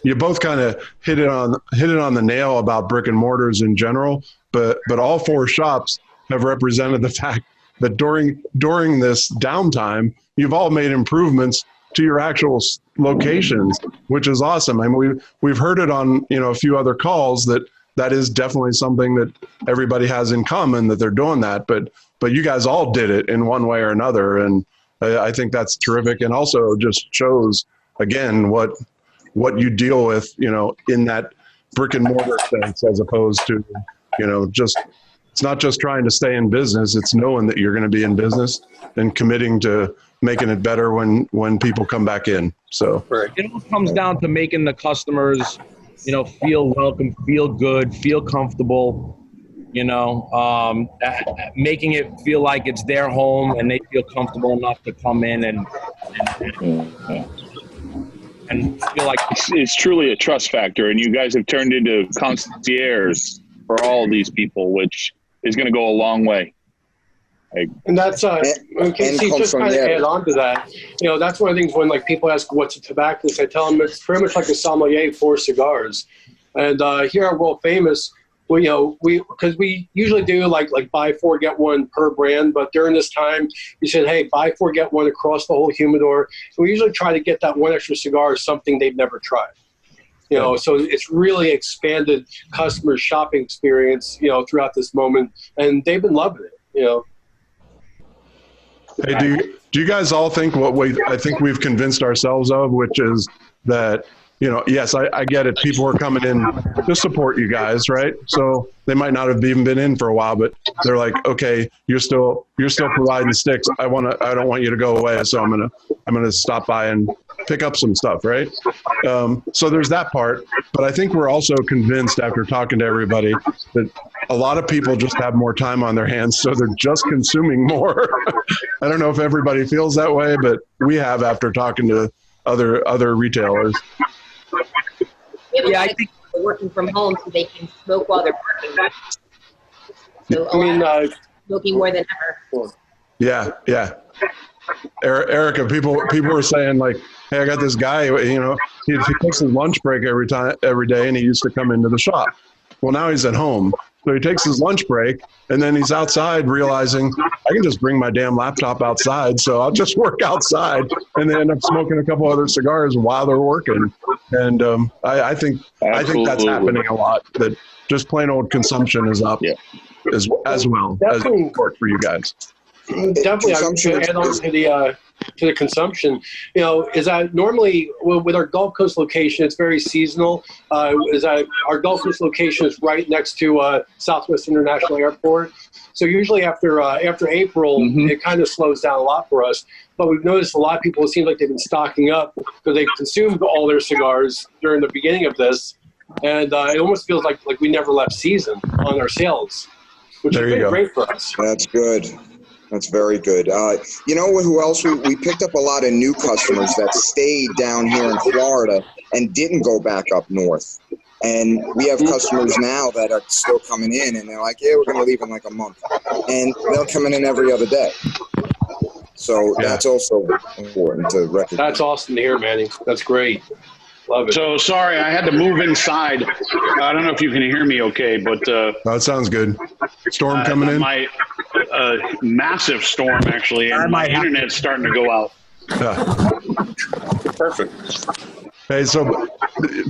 you both kind of hit it on the nail about brick and mortars in general, but all 4 shops have represented the fact that during this downtime, you've all made improvements to your actual locations, which is awesome. I mean, we've heard it on, a few other calls that is definitely something that everybody has in common, that they're doing that, but you guys all did it in one way or another. And I think that's terrific. And also just shows again, what you deal with, in that brick and mortar sense, as opposed to, it's not just trying to stay in business. It's knowing that you're going to be in business and committing to making it better when people come back in. So it all comes down to making the customers, feel welcome, feel good, feel comfortable, making it feel like it's their home and they feel comfortable enough to come in and and feel like It's truly a trust factor, and you guys have turned into concierge for all of these people, which is going to go a long way. And that's when Casey just kind of add on to that. That's one of the things when like people ask what's a tobacconist, I tell them it's pretty much like a sommelier for cigars. And here at World Famous, because we usually do like buy 4 get 1 per brand, but during this time you said, hey, buy 4 get 1 across the whole humidor. So we usually try to get that one extra cigar is something they've never tried. So it's really expanded customer shopping experience, throughout this moment, and they've been loving it. Hey, do you guys all think I think we've convinced ourselves of, which is that, yes, I get it. People are coming in to support you guys, right? So they might not have even been in for a while, but they're like, okay, you're still providing sticks. I don't want you to go away. So I'm gonna stop by and pick up some stuff, right? So there's that part, but I think we're also convinced after talking to everybody that a lot of people just have more time on their hands, so they're just consuming more. I don't know if everybody feels that way, but we have after talking to other retailers. Yeah, I think they're working from home so they can smoke while they're working. So smoking more than ever. Yeah. Erica, people were saying like, hey, I got this guy, he takes his lunch break every day, and he used to come into the shop. Well, now he's at home. So he takes his lunch break, and then he's outside realizing I can just bring my damn laptop outside, so I'll just work outside, and then end up smoking a couple other cigars while they're working. And I think that's happening a lot. That just plain old consumption is up as well as support for you guys. Definitely, I would add on to the consumption. Is that normally with our Gulf Coast location, it's very seasonal. Is that our Gulf Coast location is right next to Southwest International Airport. So usually after April, it kind of slows down a lot for us. But we've noticed a lot of people, it seems like they've been stocking up because they've consumed all their cigars during the beginning of this, and it almost feels like we never left season on our sales, which has been great for us. That's good. That's very good. You know who else? We picked up a lot of new customers that stayed down here in Florida and didn't go back up north. And we have customers now that are still coming in, and they're like, yeah, we're going to leave in like a month. And they're coming in every other day. So that's also important to recognize. That's awesome to hear, Manny. That's great. Love it. So sorry, I had to move inside. I don't know if you can hear me okay, but that sounds good. Storm coming in. My massive storm actually, and my internet's starting to go out. Perfect. Hey, so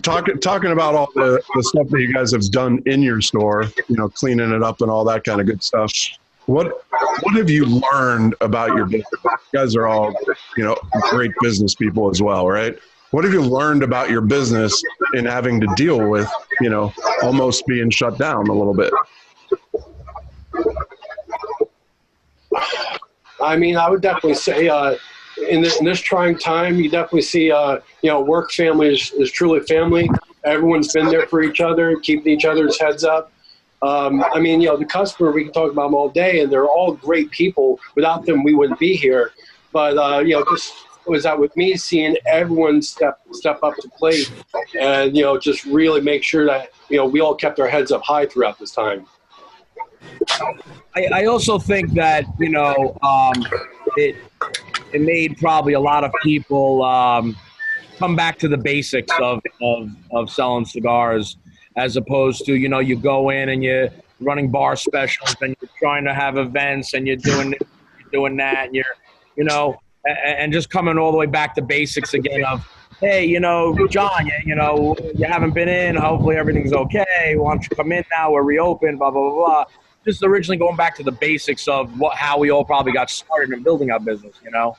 talking about all the stuff that you guys have done in your store, cleaning it up and all that kind of good stuff. What have you learned about your business? You guys are all, great business people as well, right? What have you learned about your business in having to deal with, almost being shut down a little bit? I mean, I would definitely say in this trying time, you definitely see, work family is truly family. Everyone's been there for each other, keeping each other's heads up. I mean, the customer, we can talk about them all day, and they're all great people. Without them, we wouldn't be here. But, just was that with me seeing everyone step up to plate and, just really make sure that, we all kept our heads up high throughout this time. I also think that, it made probably a lot of people come back to the basics of selling cigars, as opposed to, you go in and you're running bar specials and you're trying to have events and you're doing this, you're doing that, and you're, and just coming all the way back to basics again of, hey, John, you haven't been in. Hopefully everything's okay. Why don't you come in now? We're reopened, blah, blah, blah, blah. Just originally going back to the basics of how we all probably got started in building our business, I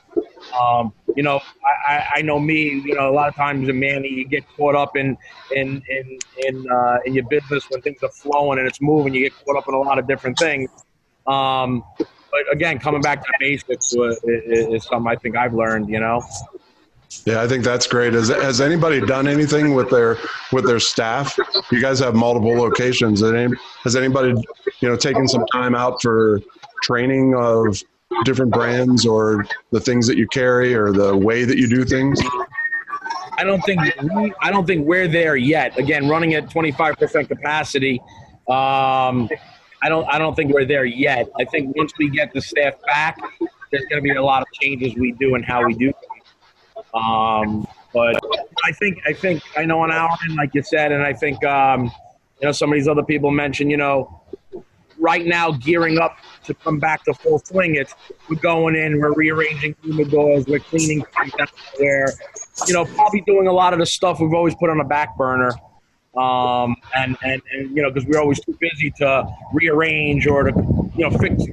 know me, a lot of times, Manny, you get caught up in your business when things are flowing and it's moving. You get caught up in a lot of different things. But again, coming back to basics is something I think I've learned, Yeah, I think that's great. Has anybody done anything with their staff? You guys have multiple locations. Has anybody, taken some time out for training of different brands or the things that you carry or the way that you do things? I don't think we're there yet. Again, running at 25% capacity, I don't think we're there yet. I think once we get the staff back, there's going to be a lot of changes we do and how we do things. But I think I know on our end, like you said, and I think some of these other people mentioned, right now gearing up to come back to full swing. We're going in, we're rearranging humidors, we're cleaning things out there. Probably doing a lot of the stuff we've always put on the back burner. And because we're always too busy to rearrange or to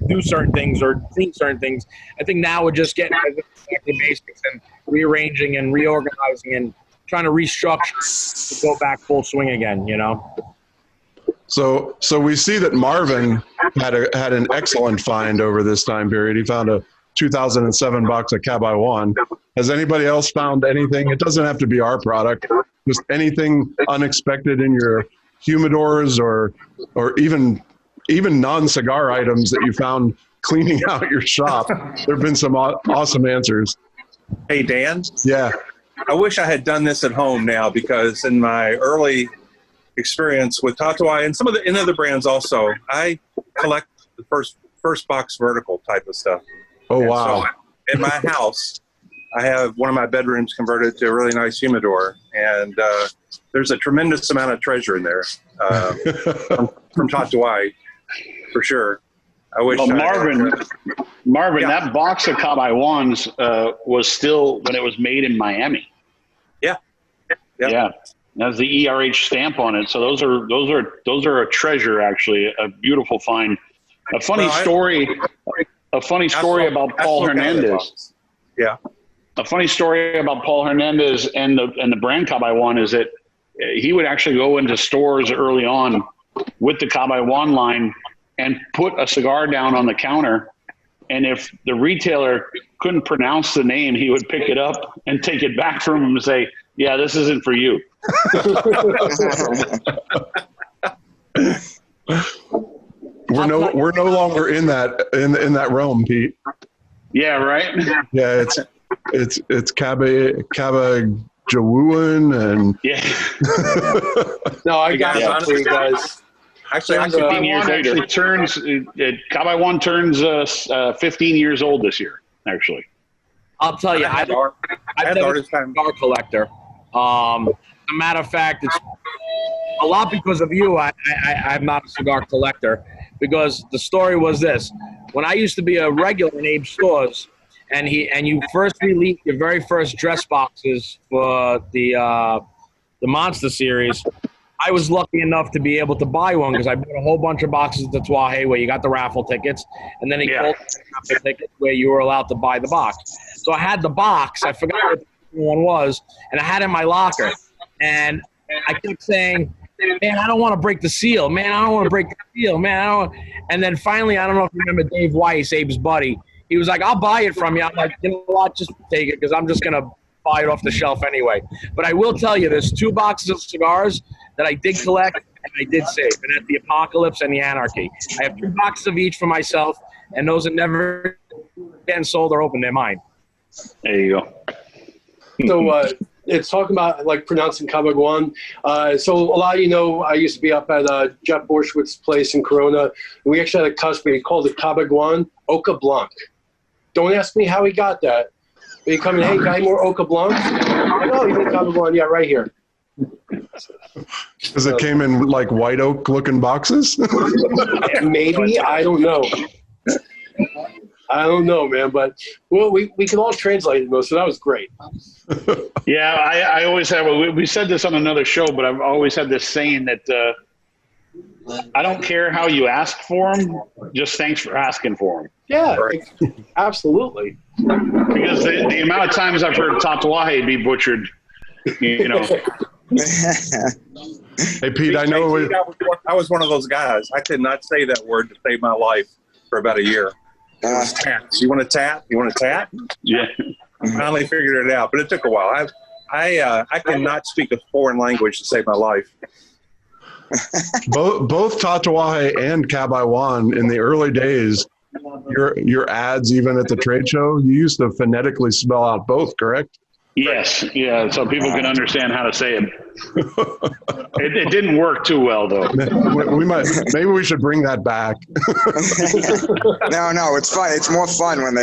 do certain things or clean certain things. I think now we're just getting back to the basics and rearranging and reorganizing and trying to restructure to go back full swing again. So we see that Marvin had an excellent find over this time period. He found a 2007 box of Cab I One. Has anybody else found anything? It doesn't have to be our product. Just anything unexpected in your humidors or even non-cigar items that you found cleaning out your shop. There have been some awesome answers. Hey, Dan? Yeah. I wish I had done this at home now, because in my early experience with Tatuai and some of the other brands also, I collect the first box vertical type of stuff. Oh, and wow. So in my house, I have one of my bedrooms converted to a really nice humidor, and there's a tremendous amount of treasure in there from Tatuai, for sure. I wish. Well, Marvin, that box of Cab I Ones was still when it was made in Miami. Yeah. Yeah. That's the ERH stamp on it. So those are a treasure, actually, a beautiful find. A funny story about Paul Hernandez. Yeah. A funny story about Paul Hernandez and the brand Cab I One is that he would actually go into stores early on with the Cab I One line and put a cigar down on the counter. And if the retailer couldn't pronounce the name, he would pick it up and take it back from him and say, "Yeah, this isn't for you." We're no longer in that realm, Pete. Yeah, right. Yeah, it's Caba Jawuan and yeah. No, I got it for you guys. Actually, 15 years later. Cab I One turns 15 years old this year. Actually, I'll tell you, I've been a cigar collector. As a matter of fact, it's a lot because of you. I'm not a cigar collector, because the story was this: when I used to be a regular in Abe's stores, and you first released your very first dress boxes for the Monster series, I was lucky enough to be able to buy one because I bought a whole bunch of boxes at the Tatuai where you got the raffle tickets, and then he called the raffle tickets where you were allowed to buy the box. So I had the box. I forgot what the one was, and I had it in my locker. And I kept saying, "Man, I don't want to break the seal. Man, I don't want to break the seal. Man, I don't." And then finally, I don't know if you remember Dave Weiss, Abe's buddy. He was like, "I'll buy it from you." I'm like, "You know what? Just take it, because I'm just gonna buy it off the shelf anyway." But I will tell you, there's 2 boxes of cigars that I did collect and I did save, and that's the Apocalypse and the Anarchy. I have 2 boxes of each for myself, and those are never getting sold or opened. They're mine. There you go. So it's talking about like pronouncing Cabaguan. So a lot of you know, I used to be up at Jeff Borschwitz's place in Corona. And we actually had a customer. He called it Cabaguan Oca Blanc. Don't ask me how he got that. But he come in, "Hey, got any more Oca Blanc?" "Oh, you mean Cabaguan? Yeah, right here." Because it came in like white oak looking boxes? Maybe. I don't know. I don't know, man. But well, we can all translate it, though, so that was great. Yeah, I always have. We said this on another show, but I've always had this saying that I don't care how you ask for them, just thanks for asking for them. Yeah, absolutely. Because the amount of times I've heard Tatuai be butchered, you know. Hey, Pete, I know I was one of those guys. I could not say that word to save my life for about a year. You want to tap? You want to tap? Yeah. I finally figured it out, but it took a while. I cannot speak a foreign language to save my life. both Tatuai and Cab I One in the early days, your ads, even at the trade show, you used to phonetically spell out both, correct? Yes, yeah, so people can understand how to say it. It didn't work too well, though. Maybe we should bring that back. No, it's fun. It's more fun when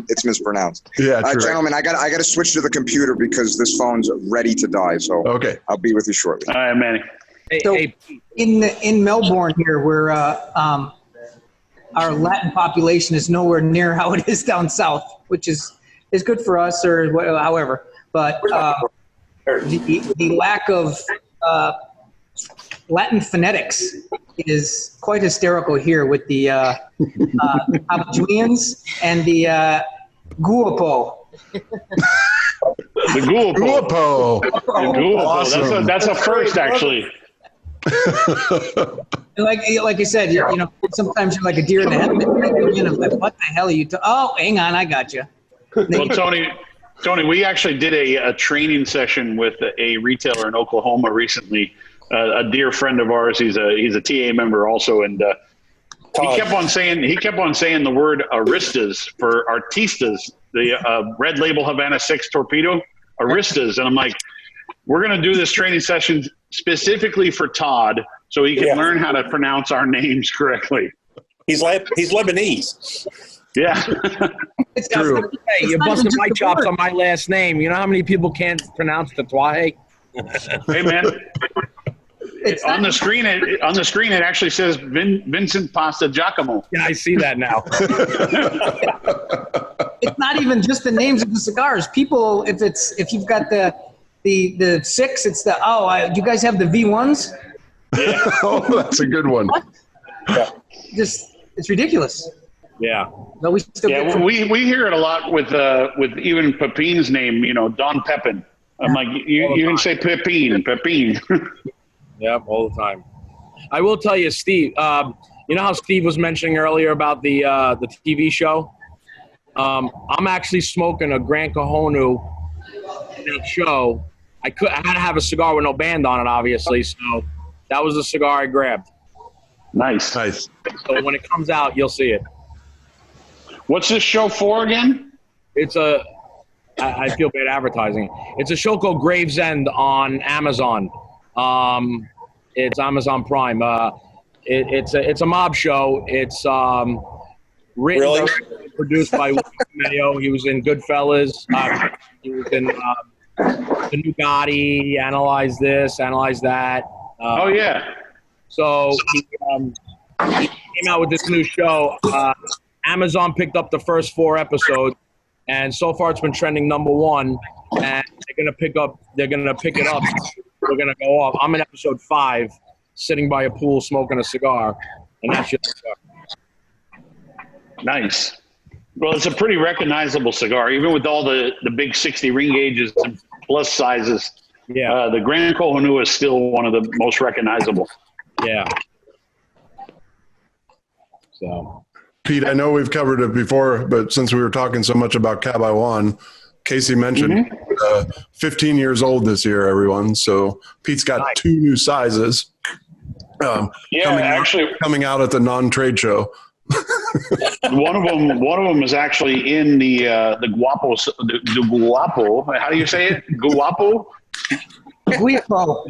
it's mispronounced. Yeah, true. Gentlemen, I got to switch to the computer because this phone's ready to die. So okay, I'll be with you shortly. All right, Manny. So in Melbourne here, where our Latin population is nowhere near how it is down south, which is good for us, or however. But the lack of Latin phonetics is quite hysterical here with the Abajuians and the Guapo. The Guapo. Awesome. That's a first, actually. Like you said, sometimes you're like a deer in the headlights. What the hell are you? Oh, hang on, I got you. Well, Tony, we actually did a training session with a retailer in Oklahoma recently. A dear friend of ours. He's a TA member also, and he kept on saying the word aristas for artistas, the Red Label Havana 6 torpedo aristas, and I'm like, we're going to do this training session specifically for Todd so he can learn how to pronounce our names correctly. He's Lebanese. Yeah. It's True. Hey, you're busting my chops on my last name. You know how many people can't pronounce the Twahe? Hey, man. On the screen, it actually says Vincent Pasta Giacomo. Yeah, I see that now. It's not even just the names of the cigars. People, if you've got the 6, it's you guys have the V1s? Yeah. Oh, that's a good one. Yeah. It's ridiculous. Yeah. But we still we hear it a lot with even Pepin's name, Don Pepin. I'm like, you can say Pepin. Yep, all the time. I will tell you, Steve, you know how Steve was mentioning earlier about the TV show? I'm actually smoking a Gran Cajonu in that show. I had to have a cigar with no band on it, obviously, so that was the cigar I grabbed. Nice. So when it comes out, you'll see it. What's this show for again? It's I feel bad advertising it. It's a show called Gravesend on Amazon. It's Amazon Prime. It's a mob show. It's written, directed, produced by William Mayo. He was in Goodfellas. He was in The New Gotti. Analyze this, analyze that. Oh yeah. So he came out with this new show. Amazon picked up the first 4 episodes, and so far it's been trending #1. And they're gonna pick it up. We're gonna go off. I'm in episode 5, sitting by a pool smoking a cigar, and that's your cigar. Nice. Well, it's a pretty recognizable cigar, even with all the big 60 ring gauges and plus sizes. Yeah. The Gran Cajonu is still one of the most recognizable. Yeah. So, Pete, I know we've covered it before, but since we were talking so much about Cabawan, Casey mentioned 15 years old this year, everyone. So Pete's got 2 new sizes coming out at the non-trade show. One of them is actually in the Guapo. The Guapo. How do you say it? Guapo. Guipo.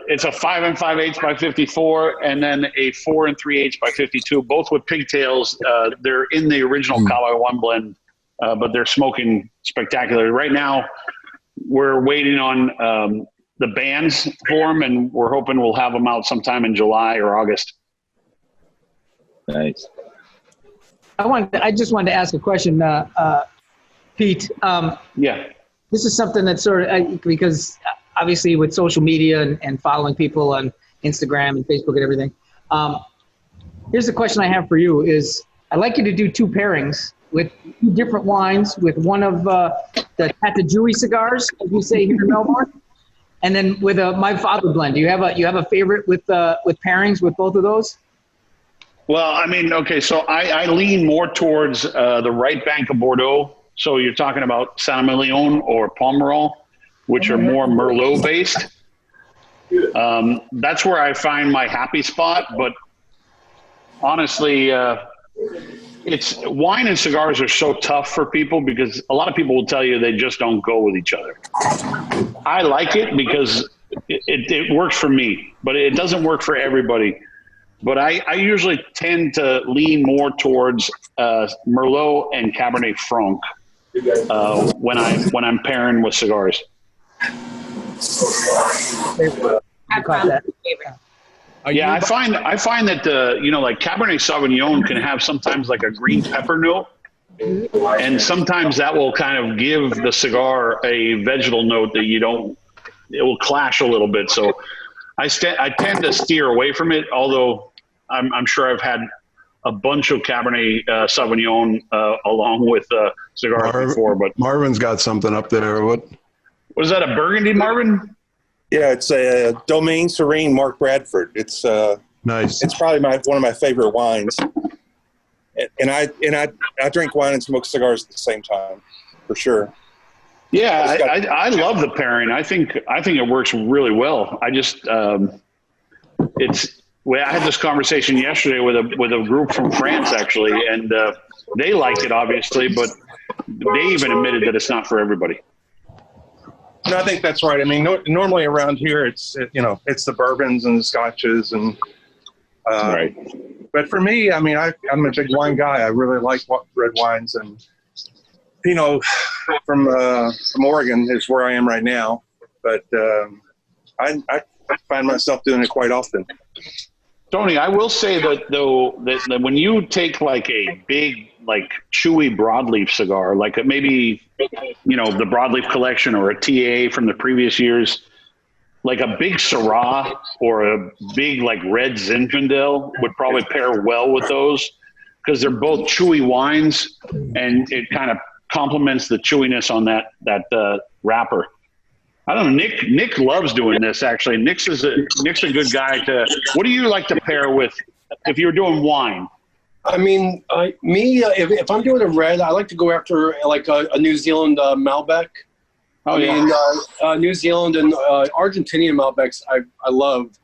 It's a 5 5/8 by 54, and then a 4 3/8 by 52, both with pigtails. They're in the original Cabawan blend, but they're smoking spectacular. Right now, we're waiting on the bands form, and we're hoping we'll have them out sometime in July or August. Nice. I just wanted to ask a question, Pete. Yeah. This is something that because obviously with social media and following people on Instagram and Facebook and everything, here's the question I have for you is I'd like you to do 2 pairings with 2 different wines with one of the Tattuesday cigars, as you say here in Melbourne, and then with My Father blend. Do you have a favorite with pairings with both of those? Well, I mean, okay, so I lean more towards the right bank of Bordeaux. So you're talking about Saint-Emilion or Pomerol, which are more Merlot based. That's where I find my happy spot. But honestly, It's wine and cigars are so tough for people because a lot of people will tell you they just don't go with each other. I like it because it works for me, but it doesn't work for everybody. But I usually tend to lean more towards Merlot and Cabernet Franc when I'm pairing with cigars. Yeah, I find that like Cabernet Sauvignon can have sometimes like a green pepper note, and sometimes that will kind of give the cigar a vegetal note that it will clash a little bit. So I tend to steer away from it, although I'm sure I've had a bunch of Cabernet Sauvignon along with cigars before. But Marvin's got something up there. What was that, a Burgundy, Marvin? Yeah, it's a Domaine Serene Mark Bradford. It's nice. It's probably one of my favorite wines. And I drink wine and smoke cigars at the same time, for sure. Yeah, I love the pairing. I think it works really well. I just I had this conversation yesterday with a group from France actually, and they like it obviously, but they even admitted that it's not for everybody. No, I think that's right. I mean, normally around here, it's the bourbons and the scotches and right. But for me, I mean, I'm a big wine guy. I really like red wines, and Pinot from Oregon is where I am right now. But I find myself doing it quite often. Tony, I will say that though that when you take like a big, like chewy broadleaf cigar, like maybe the broadleaf collection or a TA from the previous years, like a big Syrah or a big like red Zinfandel would probably pair well with those because they're both chewy wines, and it kind of complements the chewiness on that wrapper. I don't know. Nick loves doing this. Actually, Nick's a good guy to. What do you like to pair with if you're doing wine? I mean, if I'm doing a red, I like to go after like a New Zealand Malbec. New Zealand and Argentinian Malbecs I love.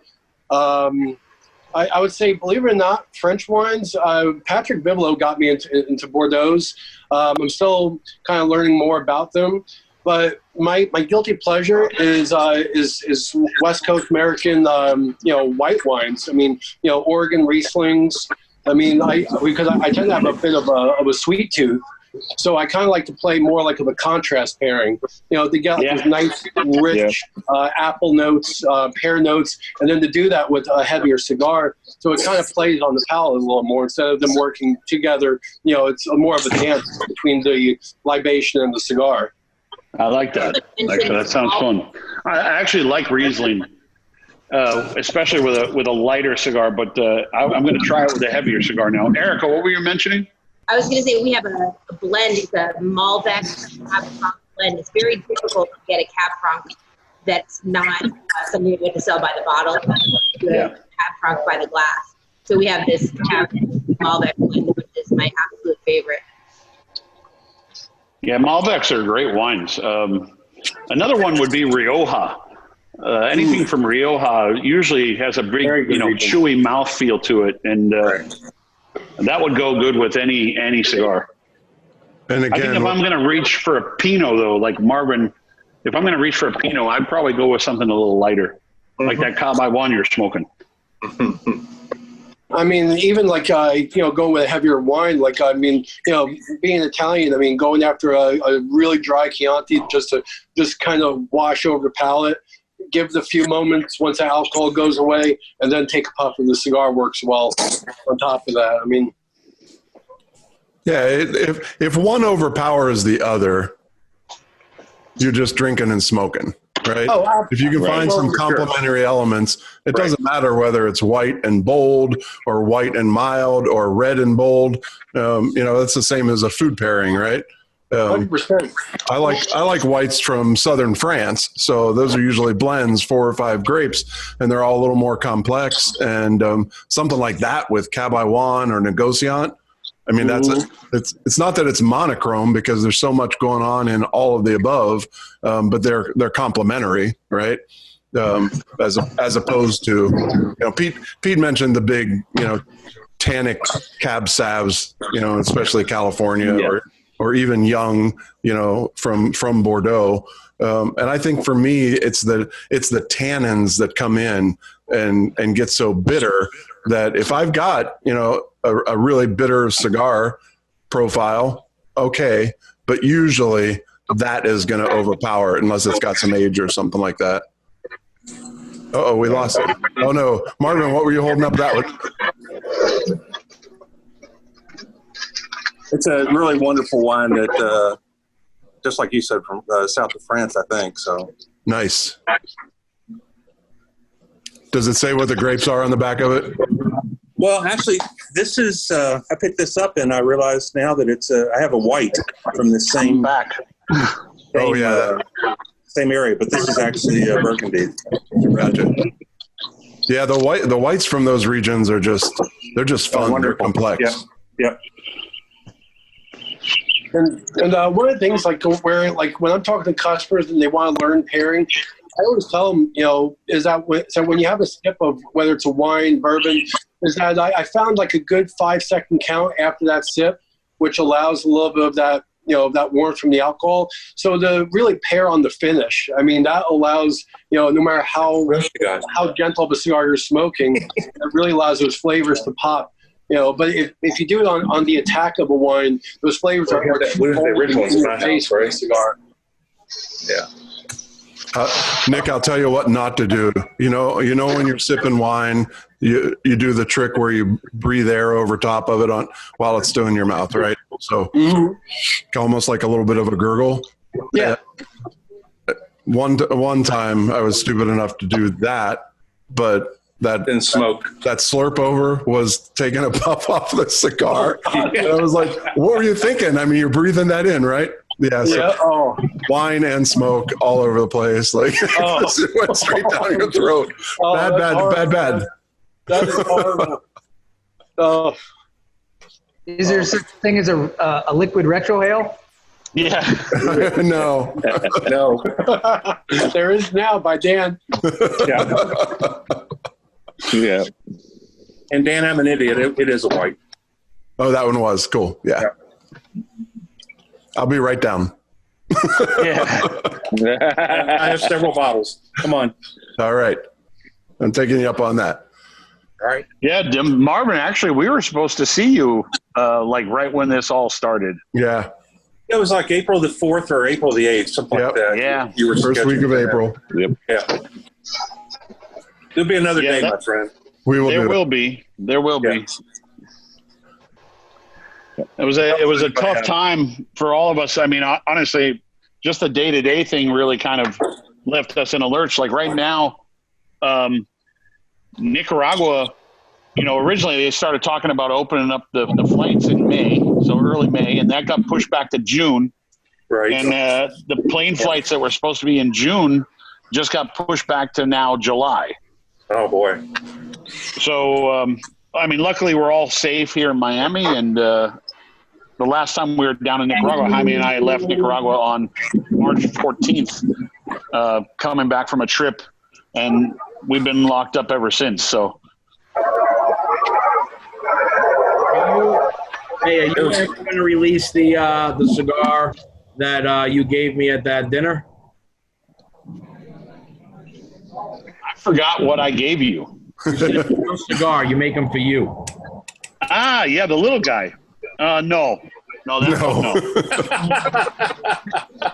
I would say, believe it or not, French wines. Patrick Bibelow got me into Bordeaux's. I'm still kind of learning more about them. But my guilty pleasure is West Coast American, white wines. I mean, Oregon Rieslings. I mean, because I tend to have a bit of a sweet tooth, so I kind of like to play more like of a contrast pairing. To get those nice, rich apple notes, pear notes, and then to do that with a heavier cigar, so it kind of plays on the palate a little more instead of them working together. It's more of a dance between the libation and the cigar. I like that. Actually, that sounds fun. I actually like Riesling, especially with a lighter cigar. But I'm going to try it with a heavier cigar now. Erica, what were you mentioning? I was going to say we have a blend. It's a Malbec Cab Franc blend. It's very difficult to get a Cab Franc that's not something you get to sell by the bottle. Cab Franc by the glass. So we have this Cab Malbec blend, which is my absolute favorite. Yeah, Malbecs are great wines. Another one would be Rioja. Anything from Rioja usually has a big, chewy mouthfeel to it, and that would go good with any cigar. And again, I think if I'm going to reach for a Pinot, though, like Marvin, if I'm going to reach for a Pinot, I'd probably go with something a little lighter, like that Cab One you're smoking. I mean, even like, going with a heavier wine, like, I mean, being Italian, I mean, going after a really dry Chianti just to kind of wash over the palate, give the few moments once the alcohol goes away, and then take a puff of the cigar works well on top of that. I mean. Yeah, if one overpowers the other, you're just drinking and smoking. Right. If you can find some complementary elements, it doesn't matter whether it's white and bold or white and mild or red and bold. That's the same as a food pairing, right? 100%. I like whites from southern France, so those are usually blends, 4 or 5 grapes, and they're all a little more complex. And something like that with Cabawan or Negociant. I mean, it's not that it's monochrome because there's so much going on in all of the above, but they're complementary, right? As opposed to, Pete mentioned the big, tannic cab savs, especially California or even young, from Bordeaux. And I think for me, it's the tannins that come in and get so bitter that if I've got, a really bitter cigar profile, okay, but usually that is going to overpower it unless it's got some age or something like that. Uh-oh, we lost it. Oh no. Marvin, what were you holding up that with? It's a really wonderful wine that, just like you said, from south of France, I think. So nice. Does it say what the grapes are on the back of it? Well, actually, this is, I picked this up and I realized now that it's I have a white from the same back. Same area, but this is actually Burgundy. Gotcha. Yeah, the whites from those regions are they're just fun. They're complex. Yep. And one of the things when I'm talking to customers and they want to learn pairing, I always tell them, is that when you have a sip of whether it's a wine, bourbon, is that I found like a good 5-second count after that sip, which allows a little bit of that, that warmth from the alcohol. So to really pair on the finish, I mean, that allows, no matter how gentle of a cigar you're smoking, it really allows those flavors to pop. But if you do it on the attack of a wine, those flavors are the original in my house for a cigar. Yeah. Nick, I'll tell you what not to do. When you're sipping wine, you do the trick where you breathe air over top of it while it's still in your mouth, right? So almost like a little bit of a gurgle. Yeah. One time I was stupid enough to do that, but that slurp over was taking a puff off the cigar. And I was like, what were you thinking? I mean, you're breathing that in, right? Yeah. So wine and smoke all over the place. Like it went straight down your throat. Bad. That is horrible. Is there such a thing as a liquid retrohale? Yeah. No. There is now by Dan. Yeah. And Dan, I'm an idiot. It is a white. Oh, that one was cool. Yeah. I'll be right down. I have several bottles. Come on. All right. I'm taking you up on that. All right. Yeah, Marvin, actually, we were supposed to see you right when this all started. Yeah. It was like April the 4th or April the 8th, something like that. Yeah. You were first week of April. Yep. Yeah. There'll be another day, my friend. There will be. It was a tough time for all of us. I mean, honestly, just the day-to-day thing really kind of left us in a lurch. Like right now, Nicaragua, originally they started talking about opening up the flights in May, so early May, and that got pushed back to June. Right. And the plane flights that were supposed to be in June just got pushed back to now July. Oh, boy. So, luckily we're all safe here in Miami, and the last time we were down in Nicaragua, Jaime and I left Nicaragua on March 14th, coming back from a trip, and we've been locked up ever since. So, hey, are you ever going to release the cigar that you gave me at that dinner? I forgot what I gave you. No cigar. You make them for you. Ah, yeah, the little guy. No.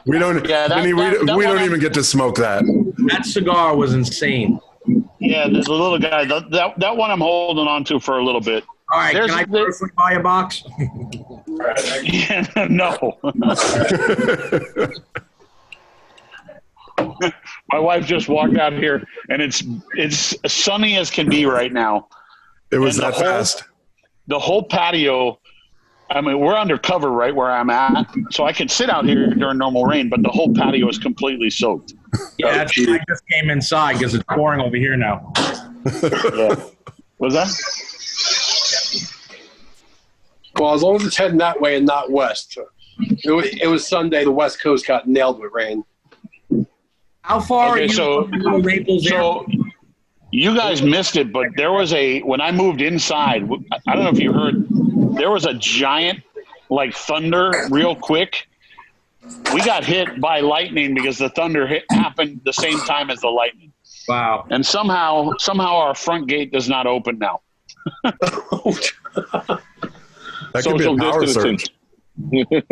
We don't. We don't even get to smoke that. That cigar was insane. Yeah, the little guy. That one I'm holding on to for a little bit. All right, can I personally buy a box? Yeah, no. My wife just walked out here, and it's sunny as can be right now. It was that fast. The whole patio. I mean, we're undercover right where I'm at, so I can sit out here during normal rain, but the whole patio is completely soaked. Yeah, that's why I just came inside because it's pouring over here now. Yeah. What's that? Well, as long as it's heading that way and not west. It was Sunday. The West Coast got nailed with rain. How far are you from Naples? You guys missed it, but there was when I moved inside, I don't know if you heard, there was a giant like thunder real quick. We got hit by lightning because the thunder happened the same time as the lightning. Wow. And somehow our front gate does not open now. That could be a Social power distancing. surge.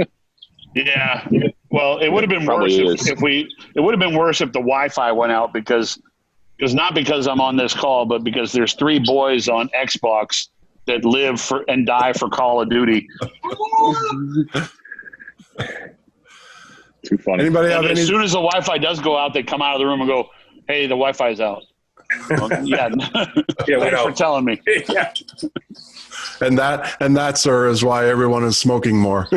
Yeah. Well, it would have been worse if it would have been worse if the Wi-Fi went out because not because I'm on this call, but because there's 3 boys on Xbox that live for and die for Call of Duty. Too funny. Anybody have As soon as the Wi-Fi does go out, they come out of the room and go, "Hey, the Wi-Fi's out." Well, yeah. Thanks for telling me. Yeah. And that, sir, is why everyone is smoking more.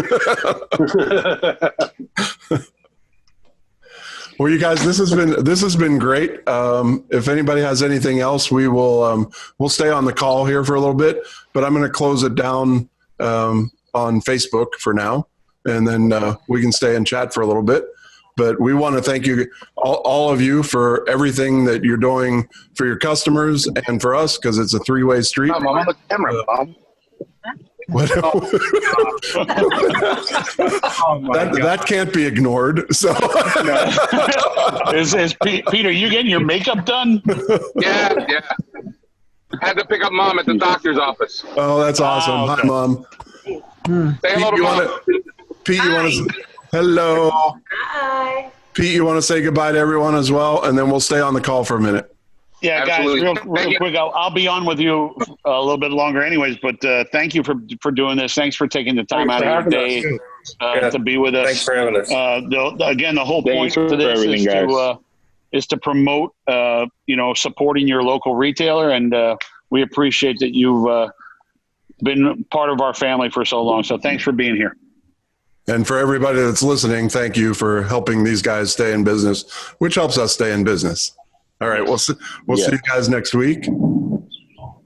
Well, you guys, this has been great. If anybody has anything else, we'll stay on the call here for a little bit, but I'm going to close it down on Facebook for now, and then we can stay and chat for a little bit. But we want to thank you, all of you, for everything that you're doing for your customers and for us, because it's a 3-way street. I'm on the camera, Bob. That can't be ignored. So, is Peter, you getting your makeup done? Yeah. Had to pick up Mom at the doctor's office. Oh, that's awesome. Oh, okay. Hi, Mom. Say hello to Mom. Pete, you want to? Hello. Hi. Pete, you want to say goodbye to everyone as well, and then we'll stay on the call for a minute. Yeah, Absolutely. guys, real quick, I'll be on with you a little bit longer anyways, but thank you for doing this. Thanks for taking the time out of your day to be with us. Thanks for having us. The whole point Thanks for this everything, is to promote, supporting your local retailer, and we appreciate that you've been part of our family for so long. So thanks for being here. And for everybody that's listening, thank you for helping these guys stay in business, which helps us stay in business. All right, we'll see you guys next week.